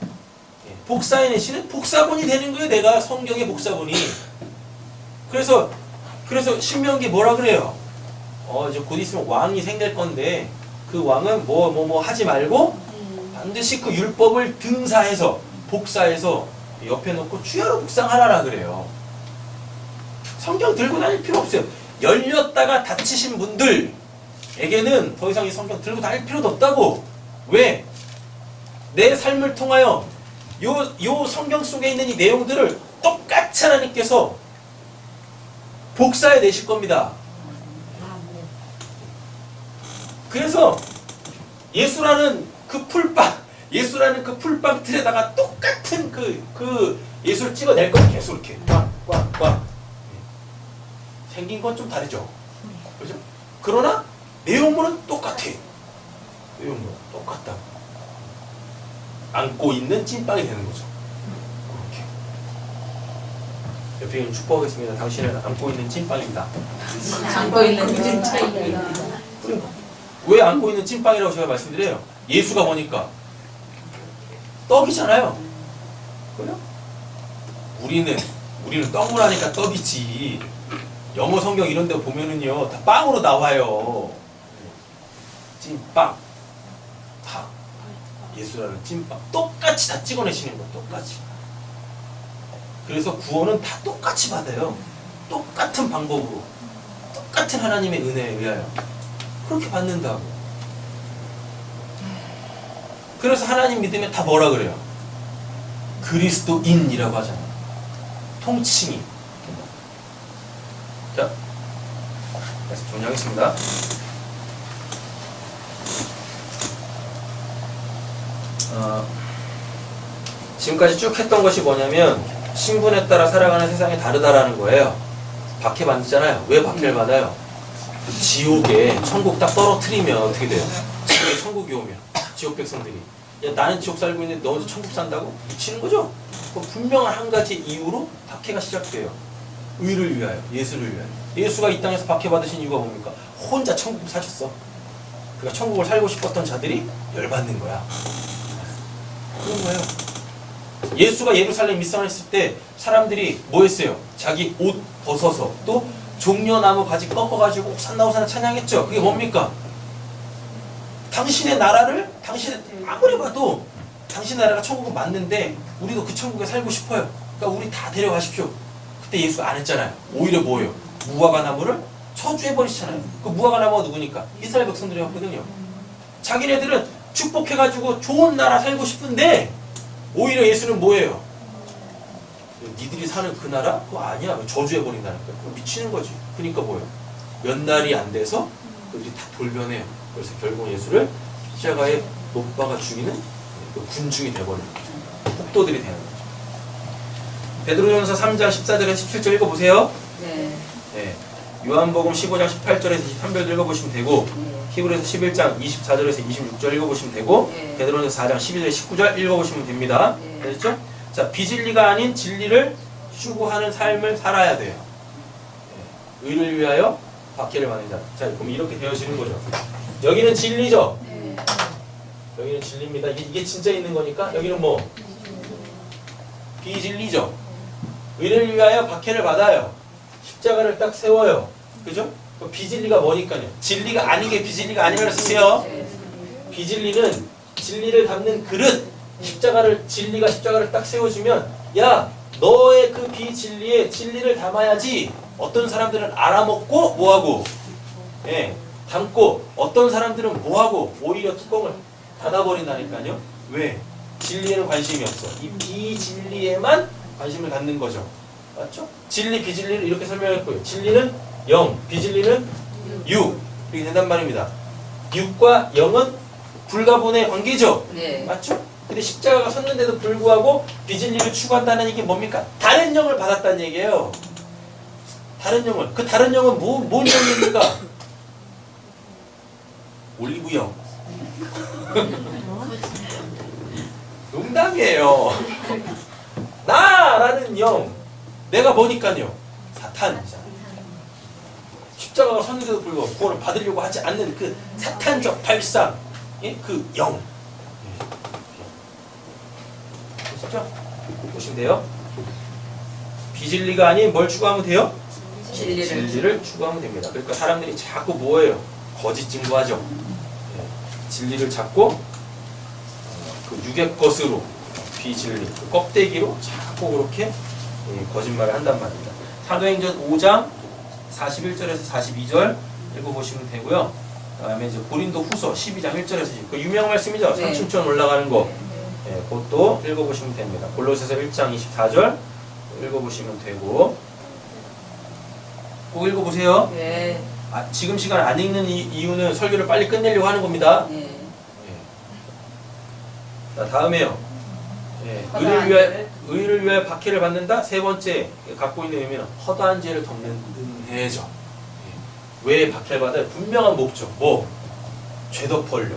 복사본이 되는 거예요. 내가 성경의 복사본이. 그래서 신명기 뭐라 그래요? 이제 곧 있으면 왕이 생길 건데 그 왕은 뭐 하지 말고 반드시 그 율법을 등사해서 복사해서 옆에 놓고 주야로 묵상하라라 그래요. 성경 들고 다닐 필요 없어요. 열렸다가 닫히신 분들에게는 더 이상 이 성경 들고 다닐 필요도 없다고. 왜? 내 삶을 통하여 요 성경 속에 있는 이 내용들을 똑같이 하나님께서 복사해 내실 겁니다. 그래서 예수라는 그 풀빵 틀에다가 똑같은 그 예수를 찍어낼 거 계속 이렇게 꽉 생긴 건 좀 다르죠. 그죠? 그러나 내용물은 똑같아. 내용물은 똑같다. 안고 있는 찐빵이 되는 거죠. 그렇게. 옆에 있는 축복하겠습니다. 당신은 안고 있는 찐빵입니다. 안고 있는 찐빵입니다. 왜 안고 있는 찐빵이라고 제가 말씀드려요? 예수가 뭐니까? 떡이잖아요. 그래요? 우리는 떡을 하니까 떡이지. 영어 성경 이런 데 보면은요 다 빵으로 나와요. 찐빵 다 예수라는 찐빵 똑같이 다 찍어내시는 거 똑같이. 그래서 구원은 다 똑같이 받아요. 똑같은 방법으로 똑같은 하나님의 은혜에 의하여 그렇게 받는다고. 그래서 하나님 믿으면 다 뭐라 그래요? 그리스도인이라고 하잖아요. 통칭이. 자, 다시 정리하겠습니다. 지금까지 쭉 했던 것이 뭐냐면 신분에 따라 살아가는 세상이 다르다라는 거예요. 박해 받잖아요. 왜 박해를 받아요? 지옥에 천국 딱 떨어뜨리면 어떻게 돼요? 지옥에 천국이 오면 지옥 백성들이 야 나는 지옥 살고 있는데 너 혼자 천국 산다고? 미치는 거죠? 그 분명한 한 가지 이유로 박해가 시작돼요. 의를 위하여, 예수를 위하여. 예수가 이 땅에서 박해받으신 이유가 뭡니까? 혼자 천국을 사셨어. 그러니까 천국을 살고 싶었던 자들이 열받는 거야. 그런 거예요. 예수가 예루살렘 밑산에 있을 때 사람들이 뭐 했어요? 자기 옷 벗어서 또 종려나무 가지 꺾어가지고 산나우산을 찬양했죠. 그게 뭡니까? 당신의 나라를 아무리 봐도 당신 나라가 천국은 맞는데 우리도 그 천국에 살고 싶어요. 그러니까 우리 다 데려가십시오. 그때 예수가 안 했잖아요. 오히려 뭐예요? 무화과 나무를 처주해버리시잖아요. 그 무화과 나무가 누구니까? 이스라엘 백성들이었거든요. 자기네들은 축복해가지고 좋은 나라 살고 싶은데 오히려 예수는 뭐예요? 니들이 사는 그 나라? 그거 아니야. 저주해버린다니까. 그거 미치는 거지. 그러니까 뭐예요? 몇 날이 안 돼서 그들이 다 돌변해요. 그래서 결국 예수를 십자가에 못 박아 죽이는 그 군중이 되어버리는 거죠. 폭도들이 되는 거죠. 베드로전서 3장 14절에서 17절 읽어보세요. 네. 네. 요한복음 15장 18절에서 23절 읽어보시면 되고 히브리서 11장 24절에서 26절 읽어보시면 되고 네. 베드로전서 4장 12절에서 19절 읽어보시면 됩니다. 네. 됐죠? 자, 비진리가 아닌 진리를 추구하는 삶을 살아야 돼요. 네. 의를 위하여 박해를 받는 자. 자, 그럼 이렇게 되어지는 거죠. 여기는 진리죠? 네. 여기는 진리입니다. 이게 진짜 있는 거니까 여기는 뭐? 비진리죠? 의를 위하여 박해를 받아요. 십자가를 딱 세워요. 그죠? 그럼 비진리가 뭐니까요? 진리가 아닌 게 비진리가 아니라고 쓰세요. 비진리는 진리를 담는 그릇. 진리가 십자가를 딱 세워주면 야, 너의 그 비진리에 진리를 담아야지 어떤 사람들은 알아먹고 뭐하고 예, 담고 어떤 사람들은 뭐하고 오히려 뚜껑을 닫아버린다니까요. 왜? 진리에는 관심이 없어. 이 비진리에만 관심을 갖는 거죠. 맞죠? 진리, 비진리를 이렇게 설명했고요. 진리는 0, 비진리는 6 이렇게 된단 말입니다. 6과 0은 불가분의 관계죠? 네. 맞죠? 근데 십자가가 섰는데도 불구하고 비진리를 추구한다는 얘기 뭡니까? 다른 영을 받았다는 얘기예요. 다른 영을. 그 다른 영은 뭔 영입니까? 올리브영. 농담이에요. 나라는 영. 내가 뭐니까요? 사탄이잖아요. 십자가가 섰는데도 불구하고 구원을 받으려고 하지 않는 그 사탄적 발상. 예? 그 영. 보시죠? 보시면 돼요. 비진리가 아닌 뭘 추구하면 돼요? 진리를 추구하면 됩니다. 그러니까 사람들이 자꾸 뭐예요? 거짓 증거하죠. 네. 진리를 찾고 그 육의 것으로 비진리, 그 껍데기로 자꾸 그렇게 거짓말을 한단 말입니다. 사도행전 5장 41절에서 42절 읽어보시면 되고요. 그 다음에 이제 고린도 후서 12장 1절에서 그 유명한 말씀이죠. 네. 상층천 올라가는 거. 네, 그것도 읽어보시면 됩니다. 골로새서 1장 24절 읽어보시면 되고 꼭 읽어보세요. 네. 지금 시간 안 읽는 이유는 설교를 빨리 끝내려고 하는 겁니다. 네. 자, 다음에요. 네, 의를 위하여 박해를 받는다. 세 번째 갖고 있는 의미는 허다한 죄를 덮는 은혜죠. 네. 왜 박해를 받아요? 분명한 목적. 뭐? 죄 덮으려.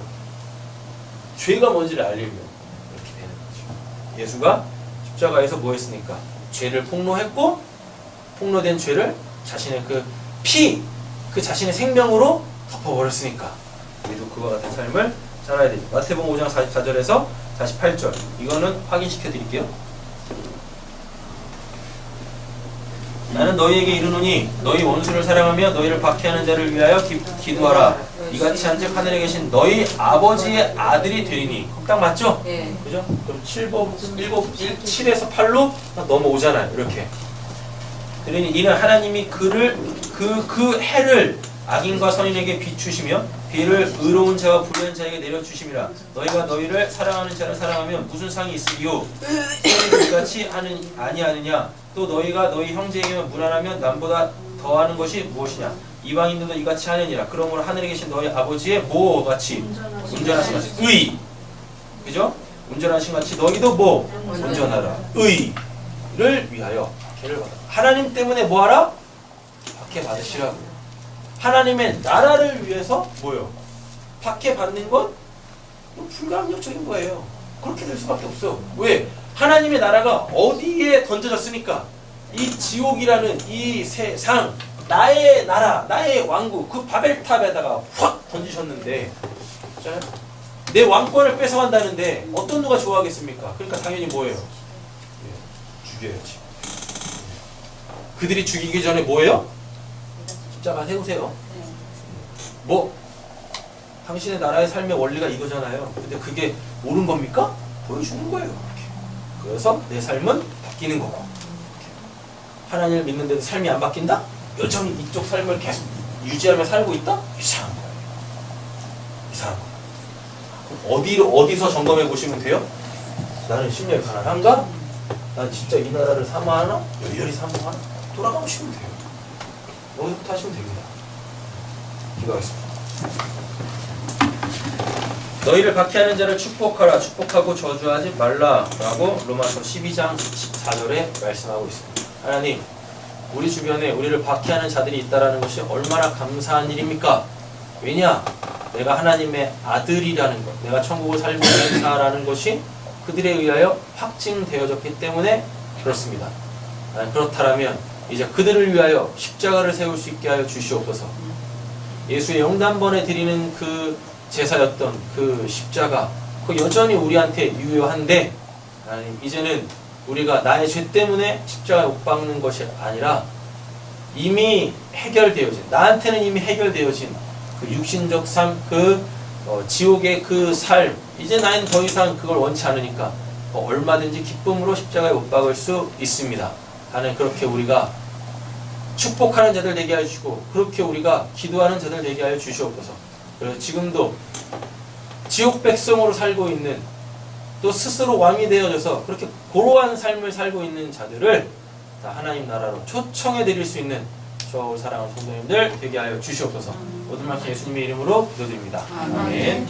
죄가 뭔지를 알리려고 이렇게 되는 거죠. 예수가 십자가에서 뭐 했습니까? 죄를 폭로했고 폭로된 죄를 자신의 그 자신의 생명으로 덮어버렸으니까 우리도 그와 같은 삶을 살아야 되죠. 마태복음 5장 44절에서 48절 이거는 확인시켜 드릴게요. 나는 너희에게 이르노니 너희 원수를 사랑하며 너희를 박해하는 자를 위하여 기도하라. 이같이 한즉 하늘에 계신 너희 아버지의 아들이 되리니. 딱 맞죠? 네. 그죠? 그럼 7에서 8로 넘어오잖아요. 이렇게. 그러니 이는 하나님이 그 해를 악인과 선인에게 비추시며 비를 의로운 자와 불의한 자에게 내려주심이라. 너희가 너희를 사랑하는 자를 사랑하면 무슨 상이 있으리요? 선인이 이같이 아니하느냐? 또 너희가 너희 형제에게만 무난하면 남보다 더하는 것이 무엇이냐? 이방인들도 이같이 하느니라. 그러므로 하늘에 계신 너희 아버지의 뭐같이? 운전하신 같이 의. 그죠? 운전하신 같이 너희도 뭐? 운전하라. 의를 위하여 박해를 받아. 하나님 때문에 뭐하라? 박해 받으시라고. 하나님의 나라를 위해서 뭐요? 박해 받는 건 불가항력적인 거예요. 그렇게 될 수밖에 없어. 왜? 하나님의 나라가 어디에 던져졌으니까? 이 지옥이라는 이 세상, 나의 나라, 나의 왕국, 그 바벨탑에다가 확 던지셨는데, 내 왕권을 뺏어간다는데 어떤 누가 좋아하겠습니까? 그러니까 당연히 뭐예요? 죽여야지. 그들이 죽이기 전에 뭐예요? 십자가 세우세요. 뭐? 당신의 나라의 삶의 원리가 이거잖아요. 근데 그게 옳은 겁니까? 보여주는 거예요. 이렇게. 그래서 내 삶은 바뀌는 거고. 하나님을 믿는데도 삶이 안 바뀐다? 여전히 이쪽 삶을 계속 유지하며 살고 있다? 이상한 거예요. 이상한 거. 어디서 점검해 보시면 돼요? 나는 심령이 가난한가? 난 진짜 이 나라를 사모하나? 열렬히 사모하나? 돌아가보시면 돼요. 여기서부터 하시면 됩니다. 기도하겠습니다. 너희를 박해하는 자를 축복하라. 축복하고 저주하지 말라라고 로마서 12장 14절에 말씀하고 있습니다. 하나님, 우리 주변에 우리를 박해하는 자들이 있다라는 것이 얼마나 감사한 일입니까? 왜냐? 내가 하나님의 아들이라는 것, 내가 천국을 살고 있는 자라는 것이 그들에 의하여 확증되어졌기 때문에 그렇습니다. 그렇다면 이제 그들을 위하여 십자가를 세울 수 있게 하여 주시옵소서. 예수의 영단번에 드리는 그 제사였던 그 십자가, 그 여전히 우리한테 유효한데, 하나님, 이제는 우리가 나의 죄 때문에 십자가에 못 박는 것이 아니라 이미 해결되어진, 나한테는 이미 해결되어진 그 육신적 삶, 지옥의 그 삶, 이제 나는 더 이상 그걸 원치 않으니까 얼마든지 기쁨으로 십자가에 못 박을 수 있습니다. 하나님, 그렇게 우리가 축복하는 자들 되게 하여 주시고, 그렇게 우리가 기도하는 자들 되게 하여 주시옵소서. 그래서 지금도 지옥 백성으로 살고 있는, 또 스스로 왕이 되어져서 그렇게 고로한 삶을 살고 있는 자들을 다 하나님 나라로 초청해 드릴 수 있는 저 사랑하는 성도님들 되게 하여 주시옵소서. 모든 말씀 예수님의 이름으로 기도드립니다. 아멘.